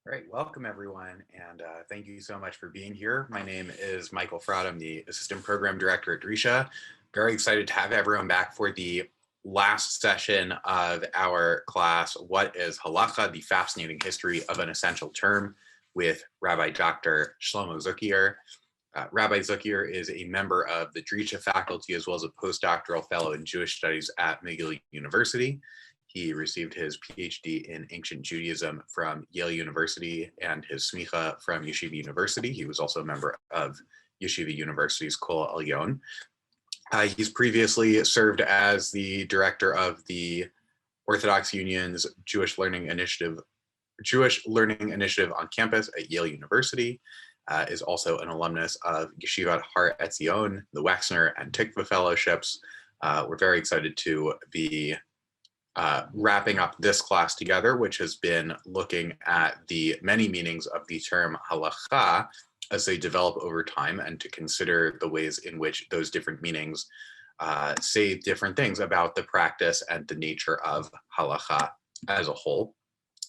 All right, welcome everyone, and thank you so much for being here. My name is Michael Fraud. I'm the Assistant Program Director at Drisha. Very excited to have everyone back for the last session of our class, What is Halakhah? The Fascinating History of an Essential Term, with Rabbi Dr. Shlomo Zuckier. Rabbi Zuckier is a member of the Drisha faculty as well as a postdoctoral fellow in Jewish studies at McGill University. He received his PhD in ancient Judaism from Yale University and his smicha from Yeshiva University. He was also a member of Yeshiva University's Kol Elyon. He's previously served as the director of the Orthodox Union's Jewish Learning Initiative on campus at Yale University. Is also an alumnus of Yeshivat Har Etzion, the Wexner and Tikva fellowships. We're very excited to be wrapping up this class together, which has been looking at the many meanings of the term halakhah as they develop over time, and to consider the ways in which those different meanings say different things about the practice and the nature of halakhah as a whole.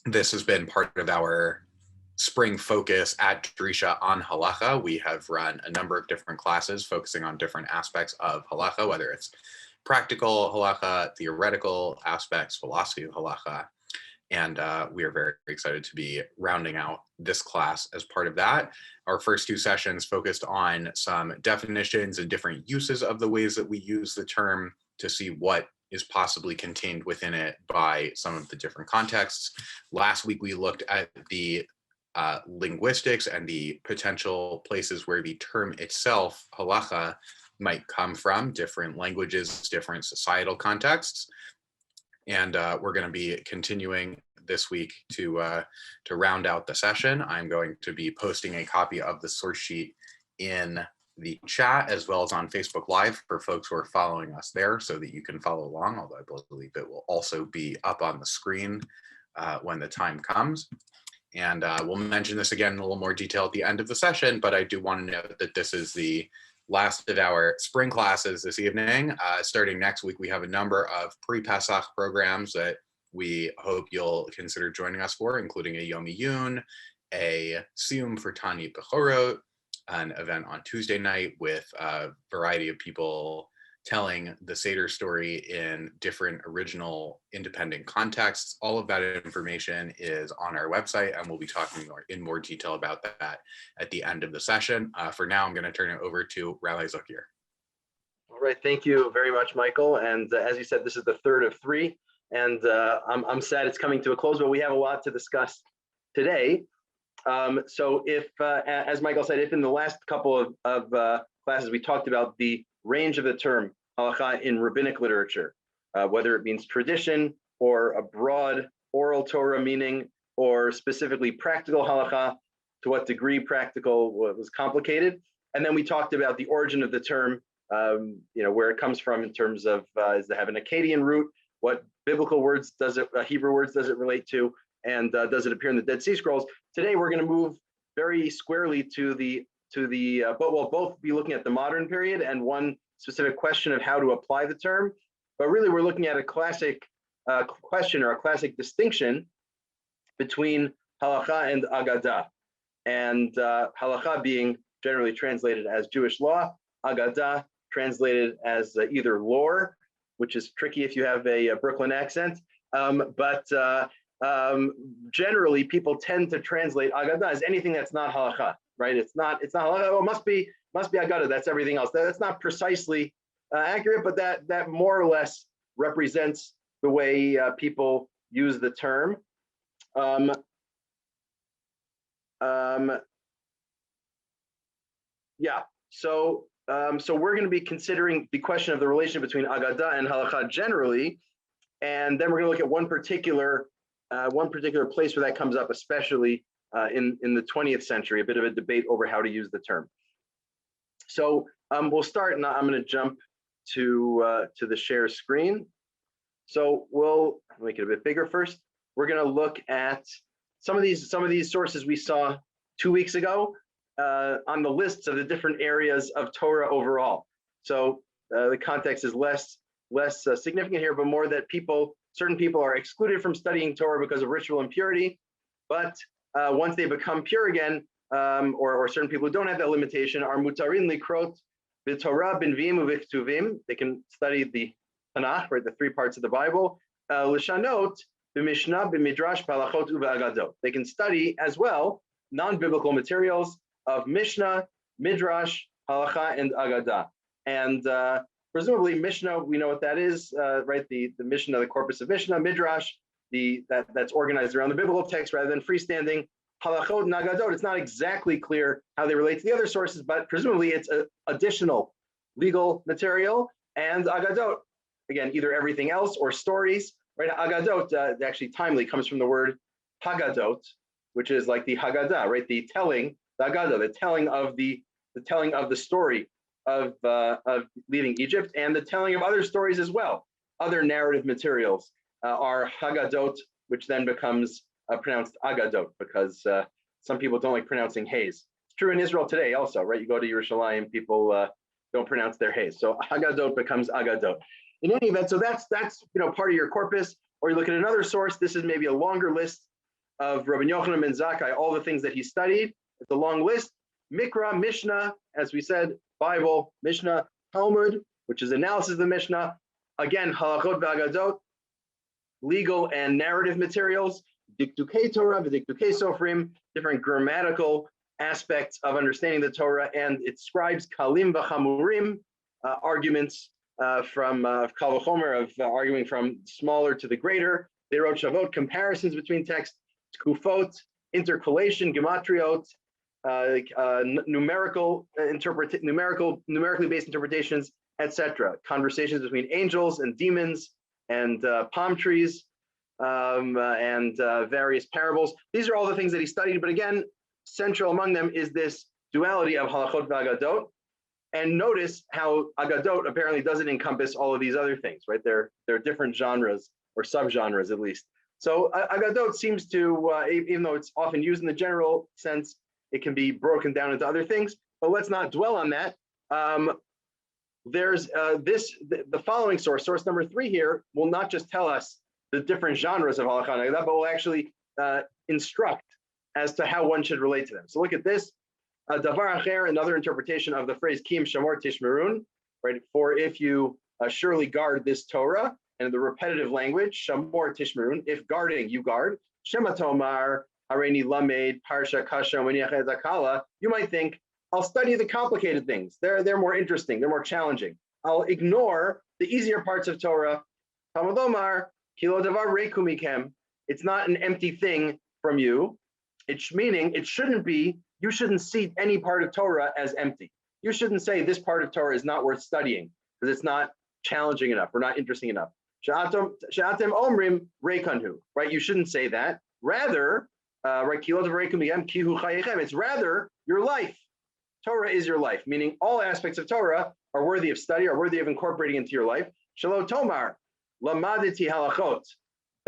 This has been part of our spring focus at Drisha on halakhah. We have run a number of different classes focusing on different aspects of halakhah, whether it's practical halakhah, theoretical aspects, philosophy of halakhah, and we are very excited to be rounding out this class as part of that. Our first two sessions focused on some definitions and different uses of the ways that we use the term to see what is possibly contained within it by some of the different contexts. Last week, we looked at the linguistics and the potential places where the term itself, halakhah, might come from, different languages, different societal contexts. And we're going to be continuing this week to round out the session. I'm going to be posting a copy of the source sheet in the chat as well as on Facebook Live for folks who are following us there so that you can follow along, although I believe it will also be up on the screen when the time comes. And we'll mention this again in a little more detail at the end of the session, but I do want to note that this is the last of our spring classes this evening. Starting next week, we have a number of pre-Pesach programs that we hope you'll consider joining us for, including a Yom Iyun, a Siyum for Tani Bechorot, an event on Tuesday night with a variety of people telling the Seder story in different original independent contexts. All of that information is on our website, and we'll be talking in more detail about that at the end of the session. For now, I'm going to turn it over to Rabbi Zuckier. All right, thank you very much, Michael. And as you said, this is the third of three, and I'm sad it's coming to a close, but we have a lot to discuss today. So if, as Michael said, if in the last couple of classes we talked about the range of the term halakha in rabbinic literature, whether it means tradition or a broad oral Torah meaning, or specifically practical halakha, to what degree practical was complicated. And then we talked about the origin of the term, where it comes from in terms of, does it have an Akkadian root? What biblical words does it, Hebrew words does it relate to? And does it appear in the Dead Sea Scrolls? Today, we're going to move very squarely to but we'll both be looking at the modern period and one specific question of how to apply the term. But really, we're looking at a classic question or a classic distinction between halakha and agadah. And halakha being generally translated as Jewish law, agadah translated as either lore, which is tricky if you have a Brooklyn accent, but generally people tend to translate agadah as anything that's not halakha, right? It's not halakha. Oh, it must be agadah. That's everything else. That's not precisely accurate, but that more or less represents the way people use the term. So we're going to be considering the question of the relation between agadah and halakha generally, and then we're going to look at one particular place where that comes up, especially in the 20th century, a bit of a debate over how to use the term. So we'll start, and I'm going to jump to the share screen. So we'll make it a bit bigger first. We're going to look at some of these sources we saw 2 weeks ago on the lists of the different areas of Torah overall. So the context is less significant here, but more that certain people are excluded from studying Torah because of ritual impurity. But once they become pure again, or certain people who don't have that limitation, are mutarin likrot v'torah b'nviim u'v'ktuvim. They can study the Tanakh, right, the 3 parts of the Bible. L'shanot b'mishnah b'midrash b'halachot u'v'agadot. They can study as well non-biblical materials of Mishnah, Midrash, Halakhah, and Agadah. And presumably Mishnah, we know what that is, right? The Mishnah, the corpus of Mishnah, Midrash, that's organized around the biblical text rather than freestanding. Halachot and Agadot, it's not exactly clear how they relate to the other sources, but presumably it's additional legal material. And Agadot, again, either everything else or stories, right? Agadot, actually timely, comes from the word Hagadot, which is like the Haggadah, right? The telling, the Haggadah, the telling of the story of leaving Egypt, and the telling of other stories as well. Other narrative materials are Haggadot, which then becomes pronounced Agadot, because some people don't like pronouncing Hayes. It's true in Israel today also, right? You go to Yerushalayim, people don't pronounce their Hayes. So Haggadot becomes Agadot. In any event, so that's part of your corpus. Or you look at another source, this is maybe a longer list of Rabbi Yochanan ben Zakkai, all the things that he studied. It's a long list. Mikra, Mishnah, as we said, Bible, Mishnah, Talmud, which is analysis of the Mishnah. Again, Halachot v'Agadot, legal and narrative materials. Dikdukei Torah, v'dikdukei Sofrim, different grammatical aspects of understanding the Torah, and it describes Kalim v'Chamurim, arguments from Kal v'Chomer, of arguing from smaller to the greater. They wrote Shavot, comparisons between texts, Kufot, interpolation, gematriot, numerically based interpretations, etc. Conversations between angels and demons and palm trees and various parables. These are all the things that he studied. But again, central among them is this duality of halachot v'agadot. And notice how agadot apparently doesn't encompass all of these other things, right? They're different genres or subgenres at least. So Agadot seems to, even though it's often used in the general sense, it can be broken down into other things, but let's not dwell on that. There's the following source number 3 here, will not just tell us the different genres of Halakhah and Agadah, but will actually instruct as to how one should relate to them. So look at this. Davar Acher, another interpretation of the phrase Kim Shamor Tishmerun, right? For if you surely guard this Torah, and the repetitive language, Shamor Tishmerun, if guarding, you guard. Shema Tomar, Hareini Lamed, Parsha Kasha, Maniach Zakala, you might think, I'll study the complicated things. They're more interesting, they're more challenging. I'll ignore the easier parts of Torah. Talmud Omar, Kilo Davar Reiku Mikem, it's not an empty thing from you. It's meaning it shouldn't be, you shouldn't see any part of Torah as empty. You shouldn't say this part of Torah is not worth studying because it's not challenging enough or not interesting enough. Sha'atem omrim reikanhu, right? You shouldn't say that. Rather, right? It's rather your life. Torah is your life, meaning all aspects of Torah are worthy of study, are worthy of incorporating into your life. Shelo tomar, lamaditi halachot,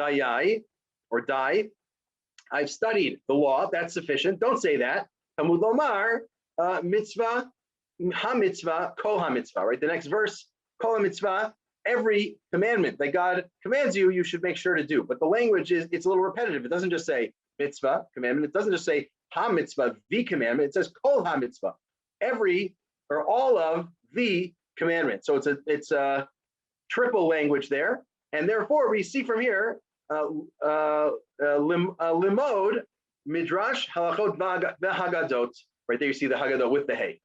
dayai, or dai. I've studied the law, that's sufficient. Don't say that. Talmud lomar, mitzvah, ha-mitzvah, kol ha-mitzvah, right? The next verse, kol ha-mitzvah, every commandment that God commands you, you should make sure to do. But the language it's a little repetitive. It doesn't just say mitzvah, commandment. It doesn't just say ha-mitzvah, the commandment. It says kol ha-mitzvah, every or all of the commandment. So it's a triple language there. And therefore, we see from here, limod, midrash, halachot v'hagadot. Right there you see the hagadot with the hay.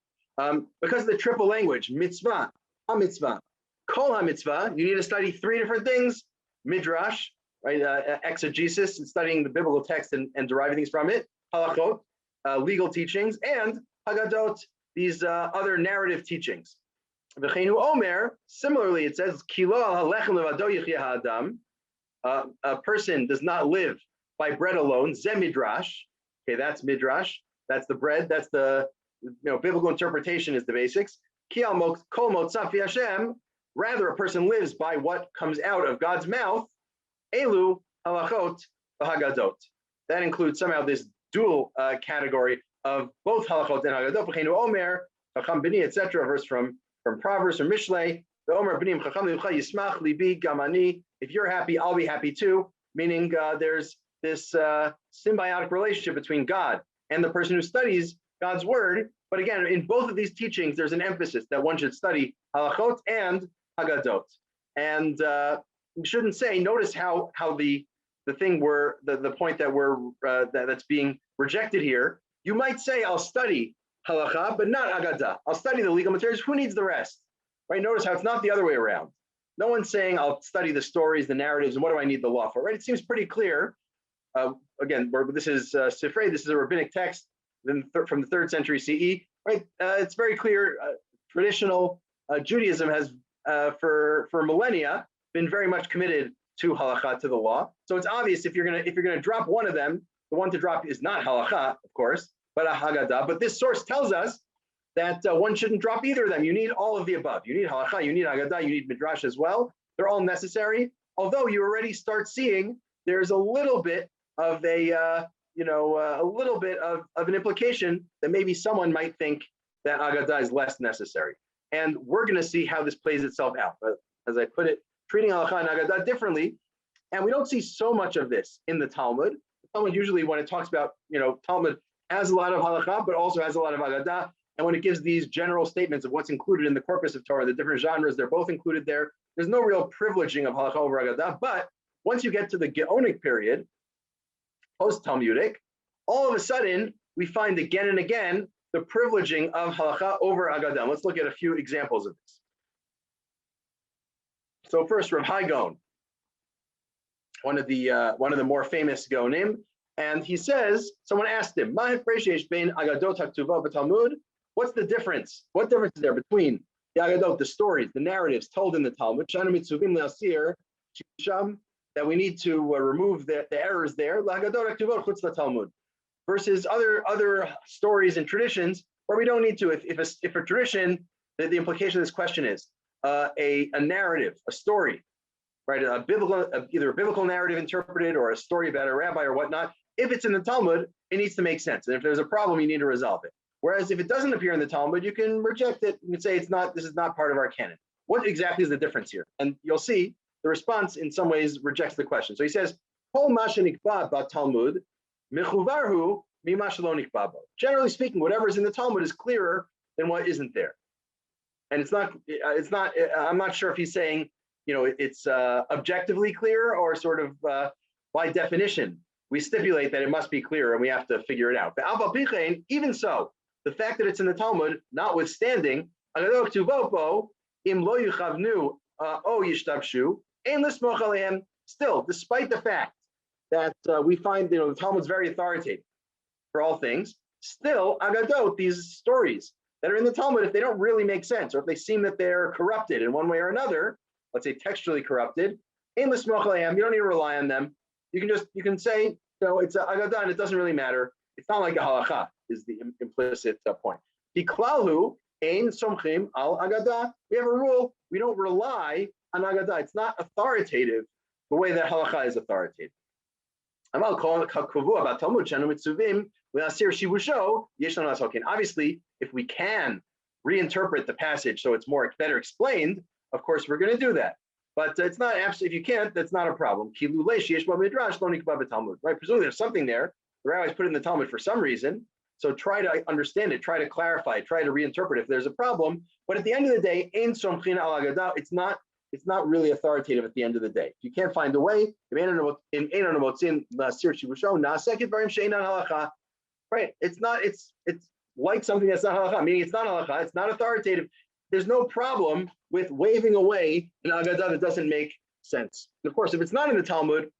Because of the triple language, mitzvah, ha-mitzvah, kol ha-mitzvah, you need to study 3 different things. Midrash, right, exegesis, and studying the biblical text and deriving things from it. Halachot, legal teachings, and hagadot, these other narrative teachings. V'cheinu omer, similarly, it says, Kilo halechem levado yichyeh ha'adam, a person does not live by bread alone. Ze midrash, okay, that's midrash, that's the bread, that's the biblical interpretation is the basics. Ki al kol motzah fi Hashem, rather a person lives by what comes out of God's mouth. Elu halachot v'hagadot. That includes somehow this dual category of both halachot and hagadot. V'cheinu omer, chacham b'ni, etc. Verse from Proverbs or Mishlei. The omer b'nim chacham limcha yismach libi gamani. If you're happy, I'll be happy too. Meaning there's this symbiotic relationship between God and the person who studies God's word. But again, in both of these teachings, there's an emphasis that one should study halachot and hagadot. And we shouldn't say, notice how the thing where the point that that's being rejected here. You might say, I'll study halakha, but not agadah. I'll study the legal materials. Who needs the rest? Right? Notice how it's not the other way around. No one's saying, I'll study the stories, the narratives, and what do I need the law for? Right? It seems pretty clear. Again, this is Sifrei. This is a rabbinic text from the 3rd century CE. Right? It's very clear. Traditional Judaism has, for millennia, been very much committed to halakha, to the law. So it's obvious if you're gonna drop one of them, the one to drop is not halakha, of course, but a haggadah. But this source tells us that one shouldn't drop either of them. You need all of the above. You need halakha, you need haggadah, you need midrash as well. They're all necessary. Although you already start seeing there's a little bit of a little bit of an implication that maybe someone might think that haggadah is less necessary. And we're going to see how this plays itself out. But as I put it, treating halakha and haggadah differently, and we don't see so much of this in the Talmud. The Talmud usually, when it talks about, Talmud has a lot of halakha, but also has a lot of haggadah. And when it gives these general statements of what's included in the corpus of Torah, the different genres, they're both included there. There's no real privileging of halakha over haggadah. But once you get to the Geonic period, post-Talmudic, all of a sudden, we find again and again the privileging of halakha over haggadah. Let's look at a few examples of this. So first, Rav Gaon, one of the more famous Gaonim, and he says, someone asked him, what's the difference? What difference is there between the agadot, the stories, the narratives told in the Talmud, that we need to remove the errors there, versus other stories and traditions where we don't need to. If a tradition, the implication of this question is a narrative, a story, right? Either a biblical narrative interpreted or a story about a rabbi or whatnot. If it's in the Talmud, it needs to make sense. And if there's a problem, you need to resolve it. Whereas if it doesn't appear in the Talmud, you can reject it. You can say this is not part of our canon. What exactly is the difference here? And you'll see the response in some ways rejects the question. So he says, Talmud, generally speaking, whatever is in the Talmud is clearer than what isn't there. And I'm not sure if he's saying, it's objectively clear or sort of by definition, we stipulate that it must be clear and we have to figure it out. But even so, the fact that it's in the Talmud, notwithstanding, still, despite the fact that we find the Talmud's very authoritative for all things, still, agadot, these stories that are in the Talmud, if they don't really make sense, or if they seem that they're corrupted in one way or another, let's say textually corrupted, you don't need to rely on them. You can say, it's agadah and it doesn't really matter. It's not like a halakhah is the implicit point. Hiklalhu ein somchim al agadah. We have a rule. We don't rely on agadah. It's not authoritative the way that halakhah is authoritative. Obviously, if we can reinterpret the passage so it's better explained, of course we're going to do that. But it's not absolutely, if you can't, that's not a problem. Right? Presumably there's something there. The rabbis put it in the Talmud for some reason. So try to understand it, try to clarify, try to reinterpret if there's a problem. But at the end of the day, it's not really authoritative at the end of the day. If you can't find a way, right? It's like something that's not halakha, meaning it's not halakha, it's not authoritative. There's no problem with waving away an agadah that doesn't make sense. And of course, if it's not in the Talmud,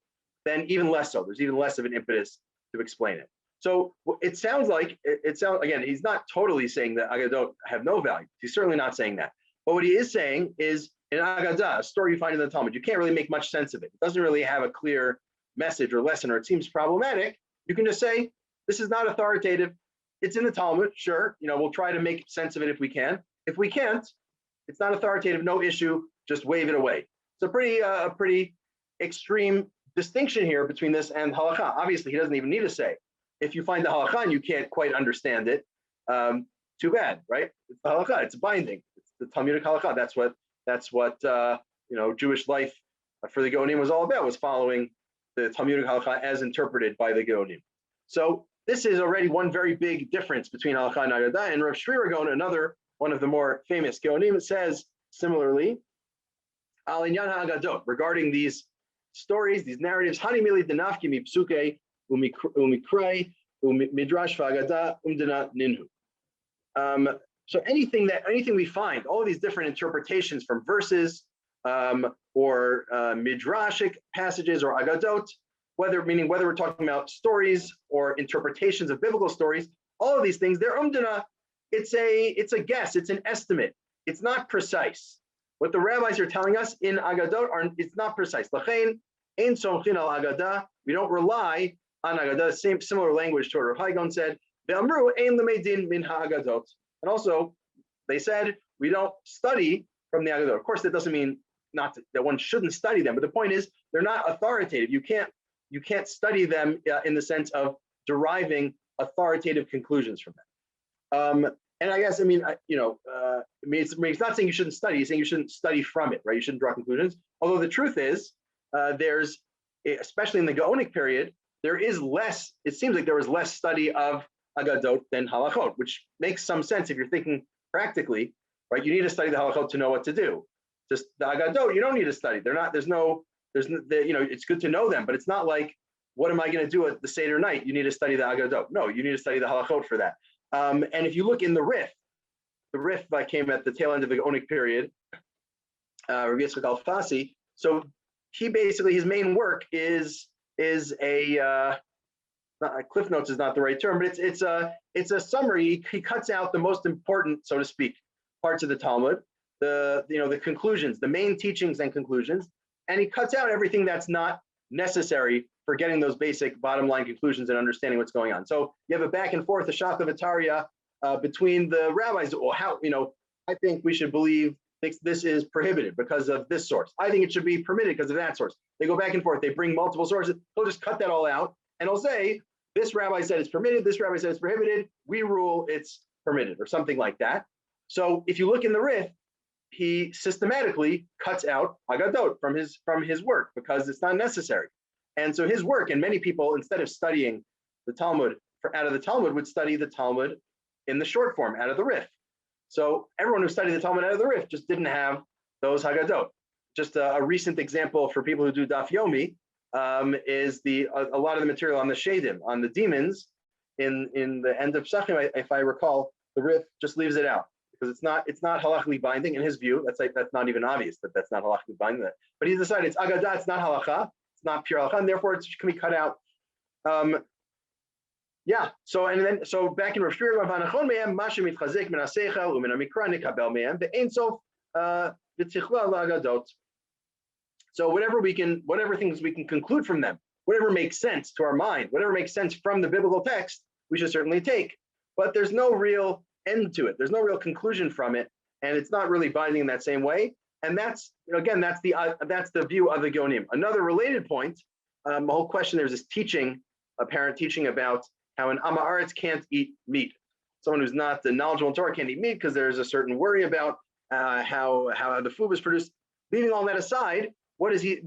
then even less so. There's even less of an impetus to explain it. So it sounds again, he's not totally saying that agadot have no value. He's certainly not saying that. But what he is saying is, in agadah, a story you find in the Talmud, you can't really make much sense of it. It doesn't really have a clear message or lesson, or it seems problematic. You can just say, this is not authoritative. It's in the Talmud, sure. We'll try to make sense of it if we can. If we can't, it's not authoritative, no issue, just wave it away. It's a pretty extreme distinction here between this and halakha. Obviously, he doesn't even need to say, if you find the halakha and you can't quite understand it, too bad, right? It's the halakha, it's binding. It's the Talmudic halakha. That's what Jewish life for the Gonim was all about, was following the Talmudic Halakhah as interpreted by the Geonim. So this is already one very big difference between Halakhah and Agadah. And Rav Shvira, another one of the more famous Geonim, says similarly, Al Inyan HaAgadot, regarding these stories, these narratives, Hani Mili Denafki Mi Psuke Umikrai Midrash V'Agadah Umdana Ninhu. So anything we find, all of these different interpretations from verses or midrashic passages or agadot, whether we're talking about stories or interpretations of biblical stories, all of these things, they're umdana. It's a guess, it's an estimate. It's not precise. What the rabbis are telling us in agadot it's not precise. Lachein ein somchin al agadah. We don't rely on agadah. Similar language to what Rav Hai said. Ve'amru ein lemedin min ha'agadot. And also, they said we don't study from the Agadot. Of course, that doesn't mean that one shouldn't study them, but the point is they're not authoritative. You can't study them in the sense of deriving authoritative conclusions from them. And I guess it's not saying you shouldn't study. It's saying you shouldn't study from it, right? You shouldn't draw conclusions. Although the truth is, there's, especially in the Gaonic period, there is less. It seems like there was less study of Agadot than halachot, which makes some sense if you're thinking practically, right? You need to study the halachot to know what to do. Just the Agadot, you don't need to study. It's good to know them, but it's not like, what am I going to do at the Seder night? You need to study the Agadot. No, you need to study the halachot for that. And if you look in the Rif came at the tail end of the Gaonic period, Rabbi Yitzchak Alfasi. So he basically, his main work is a Cliff Notes is not the right term, but it's a summary. He cuts out the most important, so to speak, parts of the Talmud, the conclusions, the main teachings and conclusions, and he cuts out everything that's not necessary for getting those basic bottom line conclusions and understanding what's going on. So you have a back and forth, a shakavataria between the rabbis. Well, I think we should believe this is prohibited because of this source. I think it should be permitted because of that source. They go back and forth. They bring multiple sources. He'll just cut that all out. And I'll say, this rabbi said it's permitted, this rabbi said it's prohibited, we rule it's permitted, or something like that. So if you look in the Rif, he systematically cuts out Agadot from his work because it's not necessary. And so his work, and many people, instead of studying the Talmud out of the Talmud, would study the Talmud in the short form, out of the Rif. So everyone who studied the Talmud out of the Rif just didn't have those Agadot. Just a recent example for people who do Daf Yomi, is a lot of the material on the Shadim, on the demons, in the end of Psachim, if I recall, the Rif just leaves it out because it's not halachically binding in his view. That's not even obvious that that's not halachically binding. But he decided it's agadah, it's not halakha, it's not pure halakha, and therefore it can be cut out. So back in Rav Shvira, Rav Nachken mehem mashe mitchazek min haseichel umin hamikra nikabel mehem ve'ein sof v'tichla la'agadot. So whatever things we can conclude from them, whatever makes sense to our mind, whatever makes sense from the biblical text, we should certainly take. But there's no real end to it. There's no real conclusion from it, and it's not really binding in that same way. And that's the view of the Geonim. Another related point, the whole question, there's this apparent teaching about how an Am Haaretz can't eat meat. Someone who's not knowledgeable in Torah can't eat meat because there's a certain worry about how the food was produced. Leaving all that aside, what does I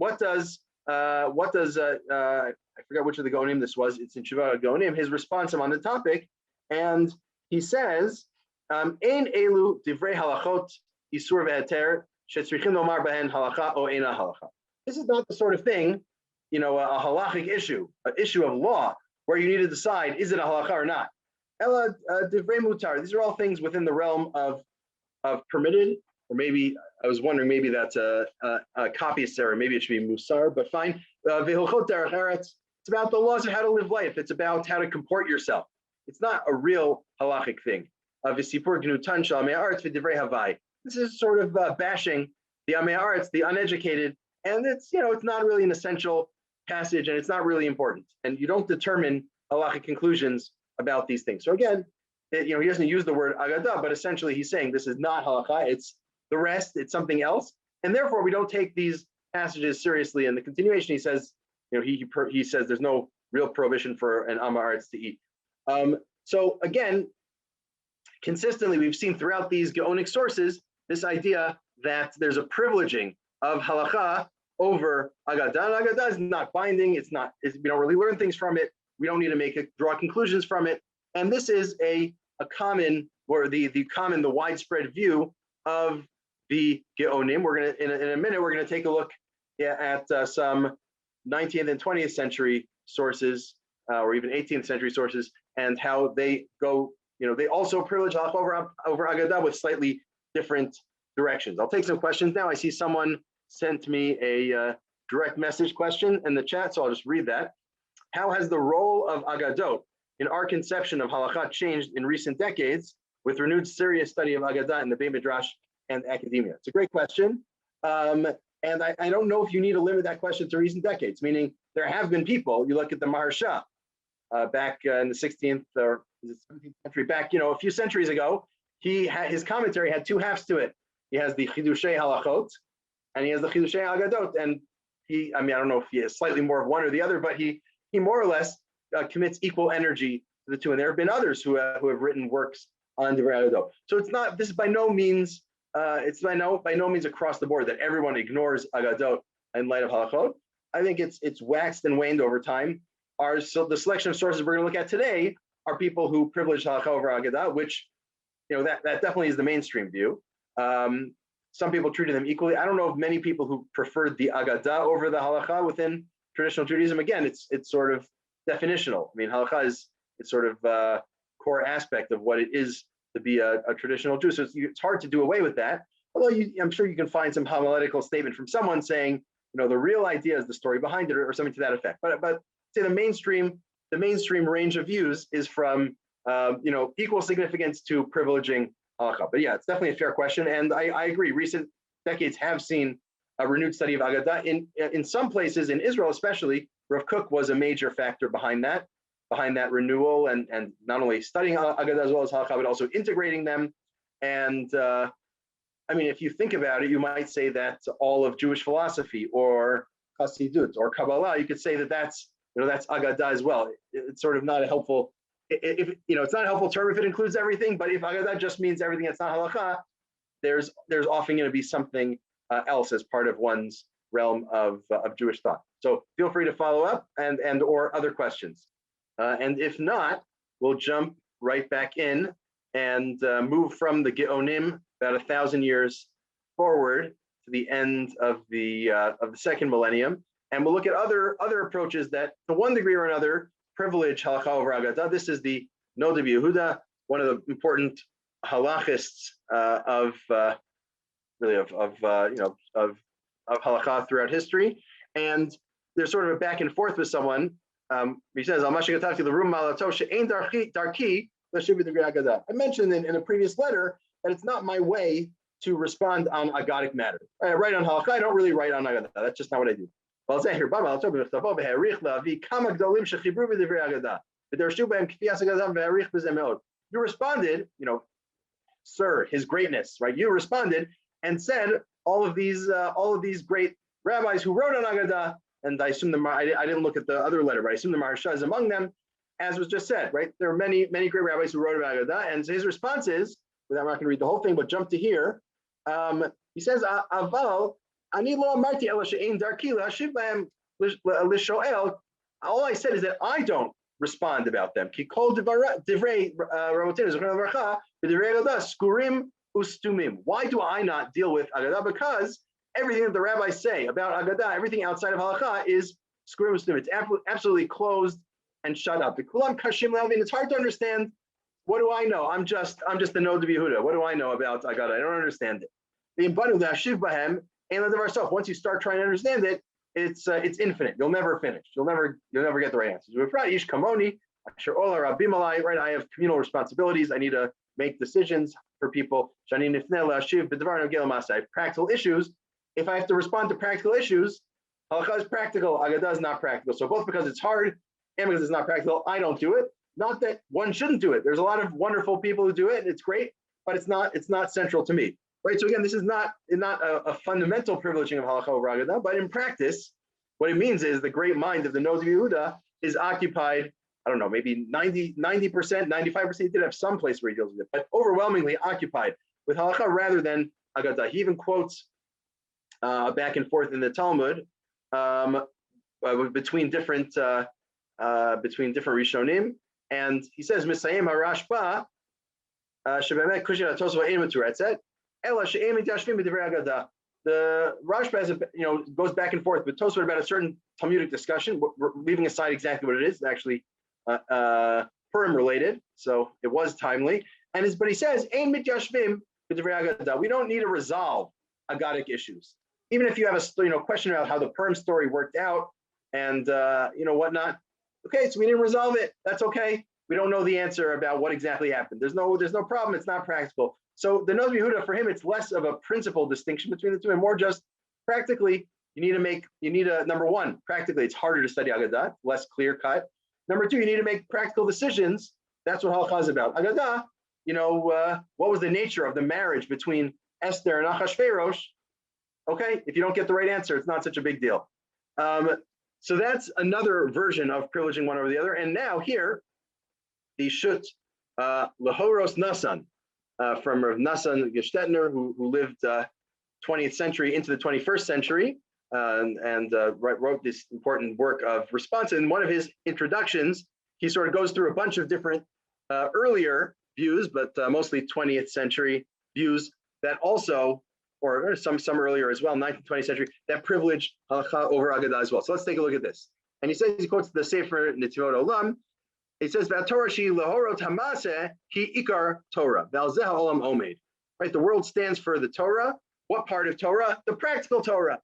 forgot which of the Geonim this was, it's in Shiva Geonim, his response on the topic, and he says, Ein elu divrei halachot isur ve'eter shetzrichim lomar behen halacha o eina halacha. This is not the sort of thing, a halachic issue, an issue of law, where you need to decide, is it a halacha or not? Ela divrei mutar, these are all things within the realm of permitted, or maybe, I was wondering, maybe that's a copyist error, maybe it should be musar, but fine. It's about the laws of how to live life. It's about how to comport yourself. It's not a real halachic thing. This is sort of bashing the Amei Haaretz, the uneducated, and it's not really an essential passage, and it's not really important. And you don't determine halachic conclusions about these things. So again, he doesn't use the word agadah, but essentially he's saying this is not halakha. It's the rest. It's something else, and therefore we don't take these passages seriously. In the continuation, he says, he says there's no real prohibition for an Amei Haaretz to eat. So again, consistently, we've seen throughout these Gaonic sources this idea that there's a privileging of halakha over Agadah. And Agadah is not binding. We don't really learn things from it. We don't need to draw conclusions from it. And this is a common, or the widespread view of the Geonim. We're going to, in a minute, we're going to take a look at some 19th and 20th century sources, or even 18th century sources, and how they go, they also privilege Halakhah over Agadah with slightly different directions. I'll take some questions now. I see someone sent me a direct message question in the chat, so I'll just read that. How has the role of Agadot in our conception of Halakhah changed in recent decades with renewed serious study of Agadah in the Beit Midrash and academia? It's a great question. And I don't know if you need to limit that question to recent decades, meaning there have been people, you look at the Maharsha back in the 16th or 17th century, back, a few centuries ago, his commentary had two halves to it. He has the Chidushei Halachot and he has the Chidushei Agadot. And I don't know if he has slightly more of one or the other, but he more or less commits equal energy to the two. And there have been others who have written works on the Agadot. So this is by no means, it's by no means across the board that everyone ignores Agadot in light of Halachot. I think it's waxed and waned over time. The selection of sources we're going to look at today are people who privilege Halakha over Agadah, which, that definitely is the mainstream view. Some people treated them equally. I don't know of many people who preferred the Agadah over the Halakha within traditional Judaism. Again, it's sort of definitional. I mean, Halakha is sort of a core aspect of what it is to be a traditional Jew. So it's hard to do away with that. Although I'm sure you can find some homiletical statement from someone saying, the real idea is the story behind it, or something to that effect. But say the mainstream range of views is from equal significance to privileging Halakha. But yeah, it's definitely a fair question, and I agree. Recent decades have seen a renewed study of Agadah. In some places, in Israel especially, Rav Kook was a major factor behind that renewal, and not only studying Agadah as well as Halakha, but also integrating them. And if you think about it, you might say that all of Jewish philosophy or Hasidut or Kabbalah, you could say that's Agadah as well. It's sort of not a helpful, it's not a helpful term if it includes everything, but if Agadah just means everything that's not Halakha, there's often going to be something else as part of one's realm of Jewish thought. So feel free to follow up and or other questions. And if not, we'll jump right back in and move from the Geonim about 1,000 years forward to the end of the second millennium. And we'll look at other approaches that, to one degree or another, privilege Halakha over Agadah. This is the Nod of Yehuda, one of the important halachists of Halakha throughout history. And there's sort of a back and forth with someone. He says, I mentioned in a previous letter that it's not my way to respond on Agadic matter. I write on Halakha, I don't really write on Agadah. That's just not what I do. You responded, sir, his greatness, right? You responded and said all of these great rabbis who wrote on Agadah, and I assume I didn't look at the other letter, but I assume the Maharsha is among them, as was just said, right? There are many great rabbis who wrote about Agadah, and his response is, I'm not going to read the whole thing, but jump to here. He says, Aval, all I said is that I don't respond about them. Why do I not deal with Agadah? Because everything that the rabbis say about Agadah, everything outside of Halakha is skurim ustumim. It's absolutely closed and shut up. It's hard to understand. What do I know? I'm just the Nod of Yehuda. What do I know about Agadah? I don't understand it. Once you start trying to understand it, it's infinite. You'll never finish. You'll never get the right answers. Right? I have communal responsibilities. I need to make decisions for people. I have practical issues. If I have to respond to practical issues, Halakha is practical, Agadah is not practical. So both because it's hard and because it's not practical, I don't do it. Not that one shouldn't do it. There's a lot of wonderful people who do it, and it's great, but it's not central to me. Right? So again, this is not a fundamental privileging of Halakha over Agadah, but in practice, what it means is the great mind of the Nod of Yehuda is occupied, I don't know, maybe 90%, 95%, he did have some place where he deals with it, but overwhelmingly occupied with Halakha rather than Agadah. He even quotes back and forth in the Talmud between different Rishonim, and he says Misayim Harashba Shebemet Kushin Atosva Ein Maturetzet Ela She'em Mitashvim B'Divrei Agadah. The Rashba has goes back and forth with Tosfot about a certain Talmudic discussion. We're leaving aside exactly what it is. It's actually Purim related, so it was timely. But he says Ein Mityashvim B'Divrei Agadah. We don't need to resolve Agadic issues, even if you have a question about how the Purim story worked out and whatnot. Okay, so we didn't resolve it. That's okay. We don't know the answer about what exactly happened. There's no problem. It's not practical. So the Noz Yehuda, for him, it's less of a principal distinction between the two and more just practically. Number one, practically, it's harder to study Agadah, less clear cut. Number two, you need to make practical decisions. That's what Halakhah is about. Agadah, what was the nature of the marriage between Esther and Achashverosh? Okay, if you don't get the right answer, it's not such a big deal. So that's another version of privileging one over the other. And now here, the Shut Lahoros Nasan from Rav Nasan Gestetner, who lived 20th century into the 21st century and wrote this important work of response. In one of his introductions, he sort of goes through a bunch of different earlier views, but mostly 20th century views that also, or some earlier as well, 19th, 20th century, that privileged Halakhah over Agadah as well. So let's take a look at this. And he says, he quotes the Sefer Netivot Olam. He says, Torah shi lahorot hamaseh ki ikar Torah, v'al zeh ha'olam omed. Right, the world stands for the Torah. What part of Torah? The practical Torah.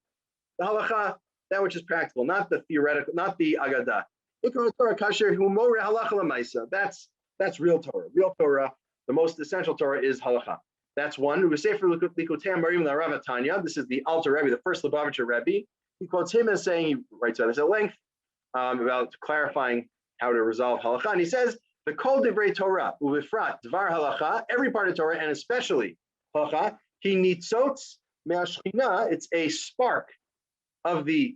The Halakhah, that which is practical, not the theoretical, not the Agadah. Ikar Torah kasher hu more halacha l'maisa. That's real Torah. Real Torah, the most essential Torah is Halakhah. That's one. Who was Sefer Likutei Marim LaRav Tanya. This is the Alter Rebbe, the first Lubavitcher Rebbe. He quotes him as saying, he writes about this at length, about clarifying how to resolve Halakhah. And he says, the Kol Divrei Torah, Uvifrat, Dvar Halakhah, every part of Torah, and especially Halakhah, he nitzotz me'ashchina, it's a spark of the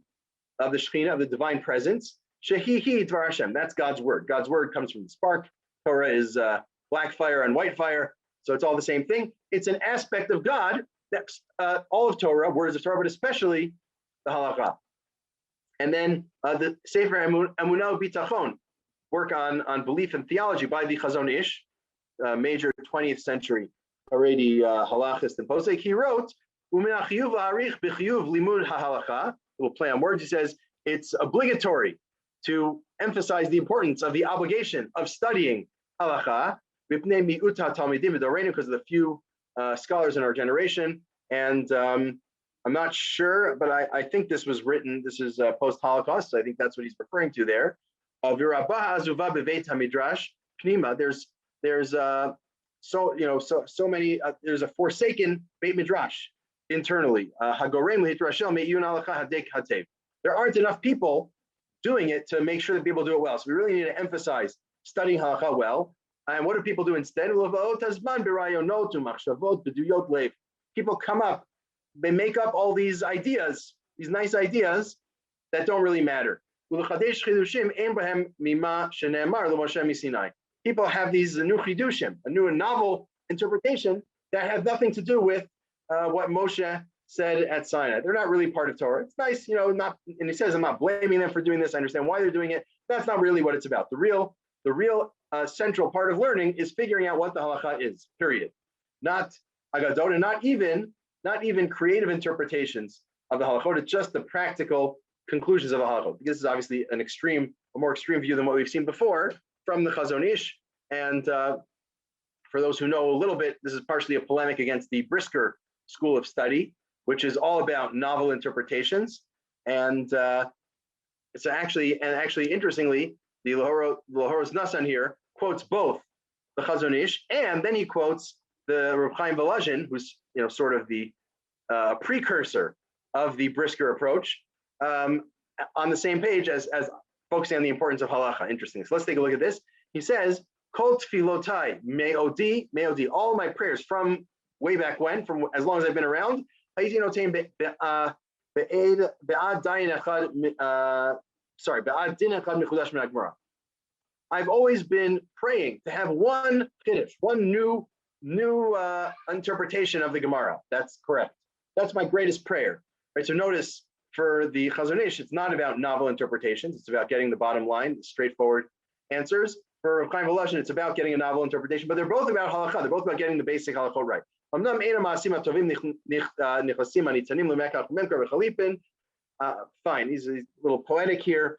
Shechina, of the divine presence. Shehihi Dvar Hashem, that's God's word. God's word comes from the spark. Torah is black fire and white fire. So it's all the same thing. It's an aspect of God that's all of Torah, words of Torah, but especially the Halakhah. And then the Sefer Emunah Bitachon, work on belief and theology by the Chazon Ish, major 20th century already halachist and posek. He wrote, "U'min ha'chiyuv la'arich b'chiyuv limud ha'halacha." Little play on words. He says it's obligatory to emphasize the importance of the obligation of studying halacha because of the few scholars in our generation. And I'm not sure, but I think this was written. This is post-Holocaust, so I think that's what he's referring to there. There's so many. There's a forsaken Beit Midrash internally. There aren't enough people doing it to make sure that people do it well. So we really need to emphasize studying halakha well. And what do people do instead? People come up, they make up all these ideas, these nice ideas that don't really matter. People have these new chidushim, a new and novel interpretation that have nothing to do with what Moshe said at Sinai. They're not really part of Torah. It's nice, and he says, I'm not blaming them for doing this. I understand why they're doing it. That's not really what it's about. The real central part of learning is figuring out what the halakha is, period. Not agadot, and not even creative interpretations of the halachot. It's just the practical conclusions of a halachot. This is obviously a more extreme view than what we've seen before from the Chazon Ish. And for those who know a little bit, this is partially a polemic against the Brisker school of study, which is all about novel interpretations. And it's actually interestingly, the Lahoros Nasan here quotes both the Chazon Ish, and then he quotes the Reb Chaim Volozhin, who's sort of the precursor of the Brisker approach, on the same page as focusing on the importance of halacha. Interesting. So let's take a look at this. He says, Kol tfilotai me'odi, all my prayers from way back when, from as long as I've been around, I've always been praying to have one chiddush, one new interpretation of the Gemara. That's correct. That's my greatest prayer. right? So notice for the Chazon Ish, it's not about novel interpretations. It's about getting the bottom line, the straightforward answers. For Rav Chaim Volozhin, it's about getting a novel interpretation, but they're both about halakha. They're both about getting the basic halakha right. Fine, he's a little poetic here.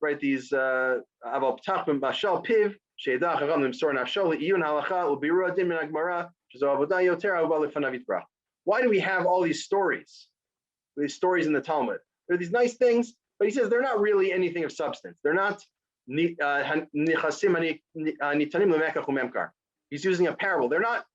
Right, these aval ptach b'mashal piv she'edach hagam limsor nafsho le'iyun halacha u'biru adin min hagmara shezo avodah yoter ahuva lefanav yitzbarach. Why do we have all these stories? These stories in the Talmud. They're these nice things, but he says they're not really anything of substance. They're not nichasim nitanim lemekach u'memkar. He's using a parable. They're not.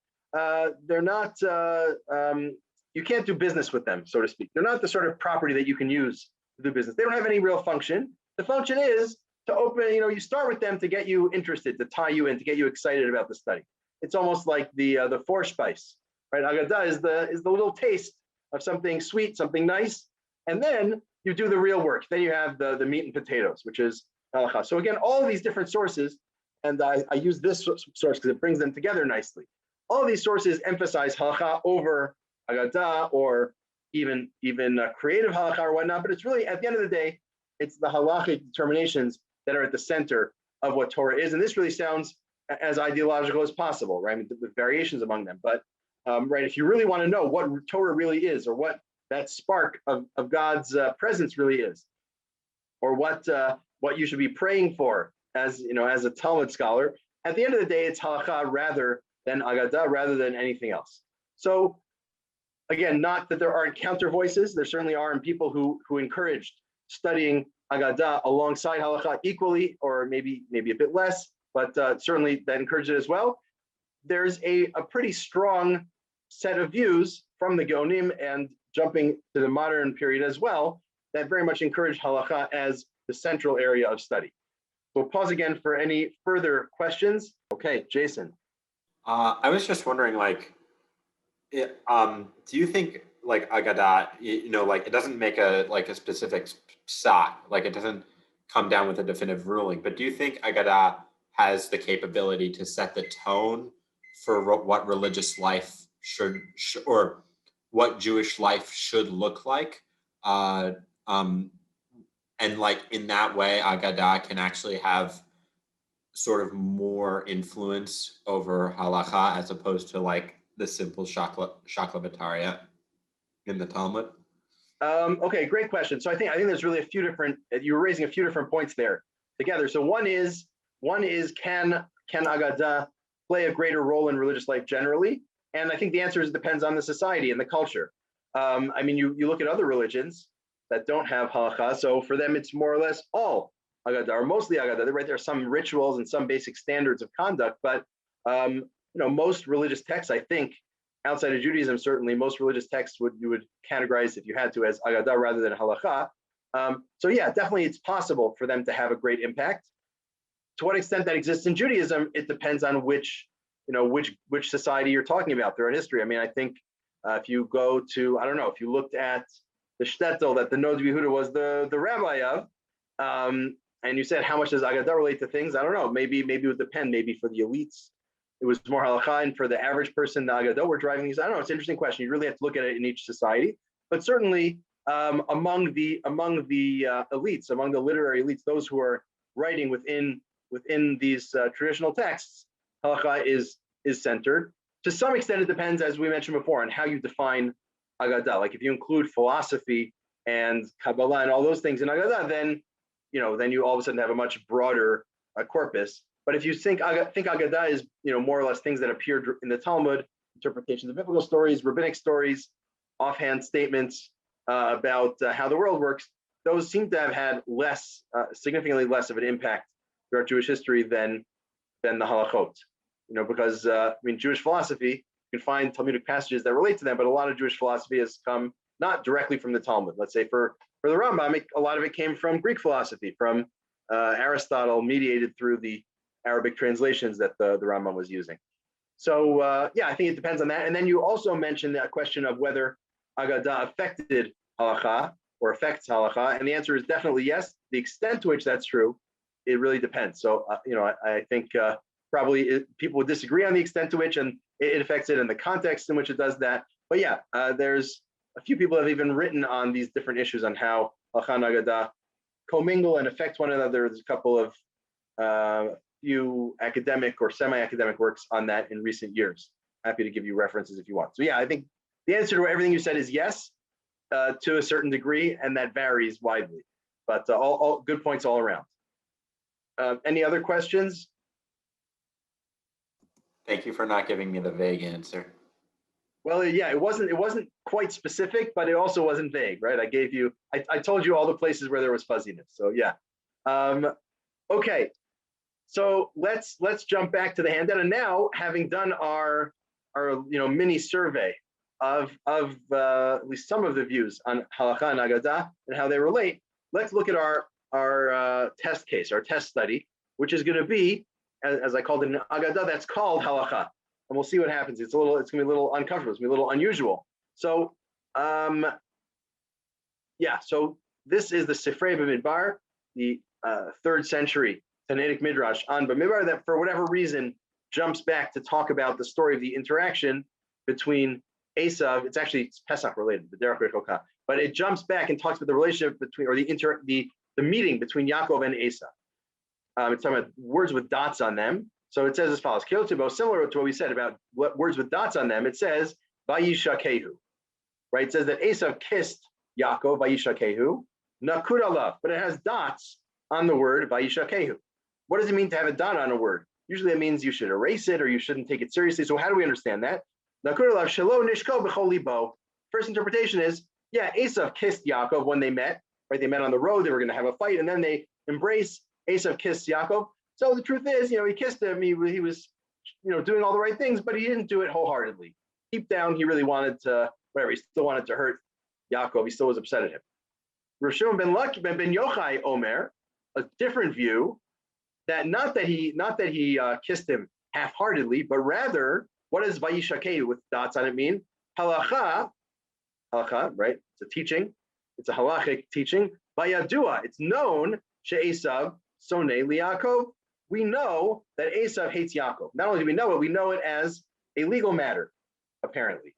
You can't do business with them, so to speak. They're not the sort of property that you can use to do business. They don't have any real function. The function is to open, you start with them to get you interested, to tie you in, to get you excited about the study. It's almost like the Vorspice, right? Agadah is the little taste of something sweet, something nice, and then you do the real work. Then you have the meat and potatoes, which is Halakhah. So again, all of these different sources, and I use this source because it brings them together nicely. All of these sources emphasize Halakhah over Agadah or even creative Halakhah or whatnot, but it's really, at the end of the day, it's the halachic determinations that are at the center of what Torah is. And this really sounds as ideological as possible, right? I mean, with variations among them. But right, if you really want to know what Torah really is, or what that spark of God's presence really is, or what you should be praying for as a Talmud scholar, at the end of the day, it's halakha rather than agadah, rather than anything else. So again, not that there aren't counter voices. There certainly are, and people who encouraged studying agadah alongside halakha equally, or maybe a bit less, but certainly that encouraged it as well. There's a pretty strong set of views from the Gaonim and jumping to the modern period as well that very much encourage halakha as the central area of study. We'll pause again for any further questions. Okay, Jason. I was just wondering, do you think agadah, it doesn't make a specific psak, it doesn't come down with a definitive ruling, but do you think agadah has the capability to set the tone for what religious life should or what Jewish life should look like? And in that way, agadah can actually have sort of more influence over halakha as opposed to the simple shakla in the Talmud? Okay, great question. So I think there's really you're raising a few different points there together. So one is can agadah play a greater role in religious life generally? And I think the answer is it depends on the society and the culture. You look at other religions that don't have halakha, so for them it's more or less all agadah, or mostly agadah. Right, there are some rituals and some basic standards of conduct, but most religious texts, I think, outside of Judaism, certainly most religious texts you would categorize, if you had to, as agadah rather than halakha. So yeah, definitely it's possible for them to have a great impact. To what extent that exists in Judaism, it depends on which society you're talking about throughout history. I think if you go to, if you looked at the shtetl that the Nod Yehuda was the rabbi of, and you said how much does agadah relate to things, I don't know. Maybe it would depend. Maybe for the elites it was more halakha, and for the average person, the agadah were driving these. I don't know. It's an interesting question. You really have to look at it in each society. But certainly among the elites, among the literary elites, those who are writing within these traditional texts, halakha is centered. To some extent, it depends, as we mentioned before, on how you define agadah. If you include philosophy and Kabbalah and all those things in agadah, then you all of a sudden have a much broader corpus. But if you think agadah is more or less things that appeared in the Talmud, interpretations of biblical stories, rabbinic stories, offhand statements about how the world works, those seem to have had significantly less of an impact throughout Jewish history than the halachot. Because Jewish philosophy, you can find Talmudic passages that relate to them, but a lot of Jewish philosophy has come not directly from the Talmud. Let's say for the Rambam, a lot of it came from Greek philosophy, from Aristotle, mediated through the Arabic translations that the Rambam was using. So I think it depends on that. And then you also mentioned that question of whether agadah affected halakha or affects halakha, and the answer is definitely yes. The extent to which that's true, it really depends. So I think probably people would disagree on the extent to which and it affects it and the context in which it does that. But yeah, there's a few people have even written on these different issues on how Halakhah and Agadah commingle and affect one another. There's a couple of few academic or semi-academic works on that in recent years. Happy to give you references if you want. So yeah, I think the answer to everything you said is yes, to a certain degree, and that varies widely. But all good points all around. Any other questions? Thank you for not giving me the vague answer. Well, yeah, it wasn't quite specific, but it also wasn't vague, right? I told you all the places where there was fuzziness. So yeah. Okay. So let's jump back to the handout. And now, having done our mini survey of at least some of the views on Halakhah and Agadah and how they relate, let's look at our test case, our test study, which is going to be, as I called it, an Agadah that's called Halakhah. And we'll see what happens. It's going to be a little uncomfortable. It's going to be a little unusual. So, so this is the Sifrei B'Midbar, the 3rd century Tanaitic Midrash on B'Midbar that for whatever reason jumps back to talk about the story of the interaction between Esav. It's Pesach related, the Derech Rechokah, but it jumps back and talks about the relationship between, or the meeting between Yaakov and Esav. It's talking about words with dots on them. So it says as follows: Kyotibo, similar to what we said about what words with dots on them. It says Vayishakehu, right? It says that Esav kissed Yaakov, Vayishakehu, Nakud alav, but it has dots on the word Vayishakehu. What does it mean to have a dot on a word? Usually it means you should erase it or you shouldn't take it seriously. So how do we understand that? Nakud alav shelo nishko b'chol libo. First interpretation is, yeah, Esav kissed Yaakov when they met, right? They met on the road. They were going to have a fight, and then they embrace. Esav kissed Yaakov. So the truth is, he kissed him. He was, doing all the right things, but he didn't do it wholeheartedly. Deep down, he really wanted to, he still wanted to hurt Yaakov. He still was upset at him. Rav Shimon ben Yochai Omer, a different view, that not that he kissed him half-heartedly, but rather, what does Vayishakehu with dots on it mean? Halakhah, right? It's a teaching. It's a halachic teaching. Vayadua, it's known, she'esav sonei liYaakov. We know that Esav hates Yaakov. Not only do we know it as a legal matter, apparently.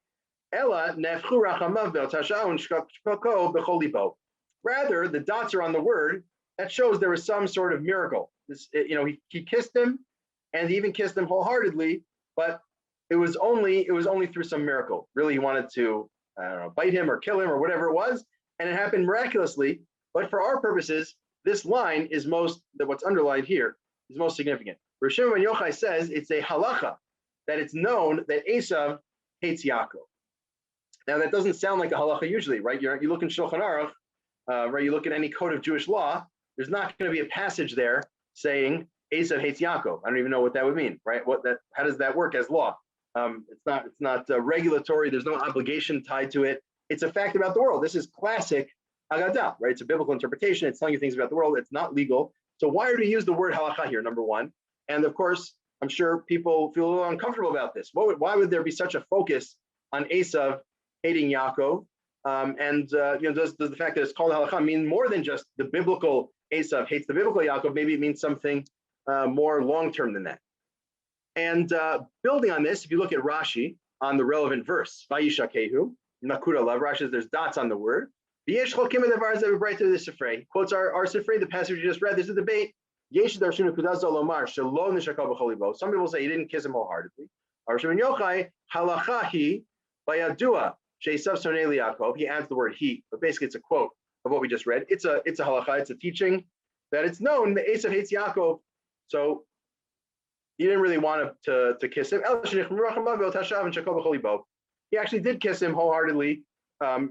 Ella nefchu rachamav be'otashaun shkoko b'chol libo. Rather, the dots are on the word. That shows there was some sort of miracle. He kissed him, and he even kissed him wholeheartedly, but it was only through some miracle. Really, he wanted to, bite him or kill him or whatever it was, and it happened miraculously. But for our purposes, this line is what's underlined here is most significant. Rav Shimon ben Yochai says it's a halacha, that it's known that Esav hates Yaakov. Now that doesn't sound like a halacha usually, right? You look in Shulchan Aruch, right? You look at any code of Jewish law. There's not going to be a passage there saying Esav hates Yaakov. I don't even know what that would mean, right? How does that work as law? It's not regulatory. There's no obligation tied to it. It's a fact about the world. This is classic Agadah, right? It's a biblical interpretation. It's telling you things about the world. It's not legal. So why do we use the word halakha here, number one? And of course, I'm sure people feel a little uncomfortable about this. Why would there be such a focus on Esav hating Yaakov? Does the fact that it's called halakha mean more than just the biblical Esav hates the biblical Yaakov? Maybe it means something more long-term than that. And building on this, if you look at Rashi on the relevant verse, Vayishakehu, Nakuda Lav, Rashi says there's dots on the word. Quotes our Sifrei, the passage you just read. There's a debate. Some people say he didn't kiss him wholeheartedly. He adds the word he, but basically it's a quote of what we just read. It's a halacha, it's a teaching that it's known that Esav hates Yaakov, so he didn't really want to kiss him. He actually did kiss him wholeheartedly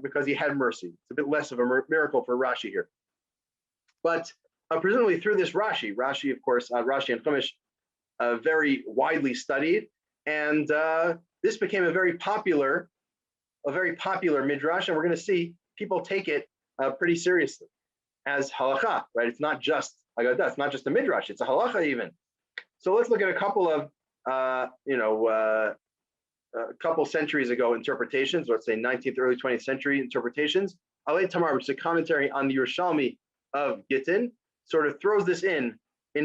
because he had mercy. It's a bit less of a miracle for Rashi here. But presumably through this Rashi, of course, Rashi and Chumash, very widely studied, and this became a very popular midrash, and we're going to see people take it pretty seriously as halakha, right? It's not just Agadah, it's not just a midrash, it's a halakha even. So let's look at a couple of a couple centuries ago interpretations, let's say 19th, early 20th century interpretations. Alei Tamar, which is a commentary on the Yerushalmi of Gittin, sort of throws this in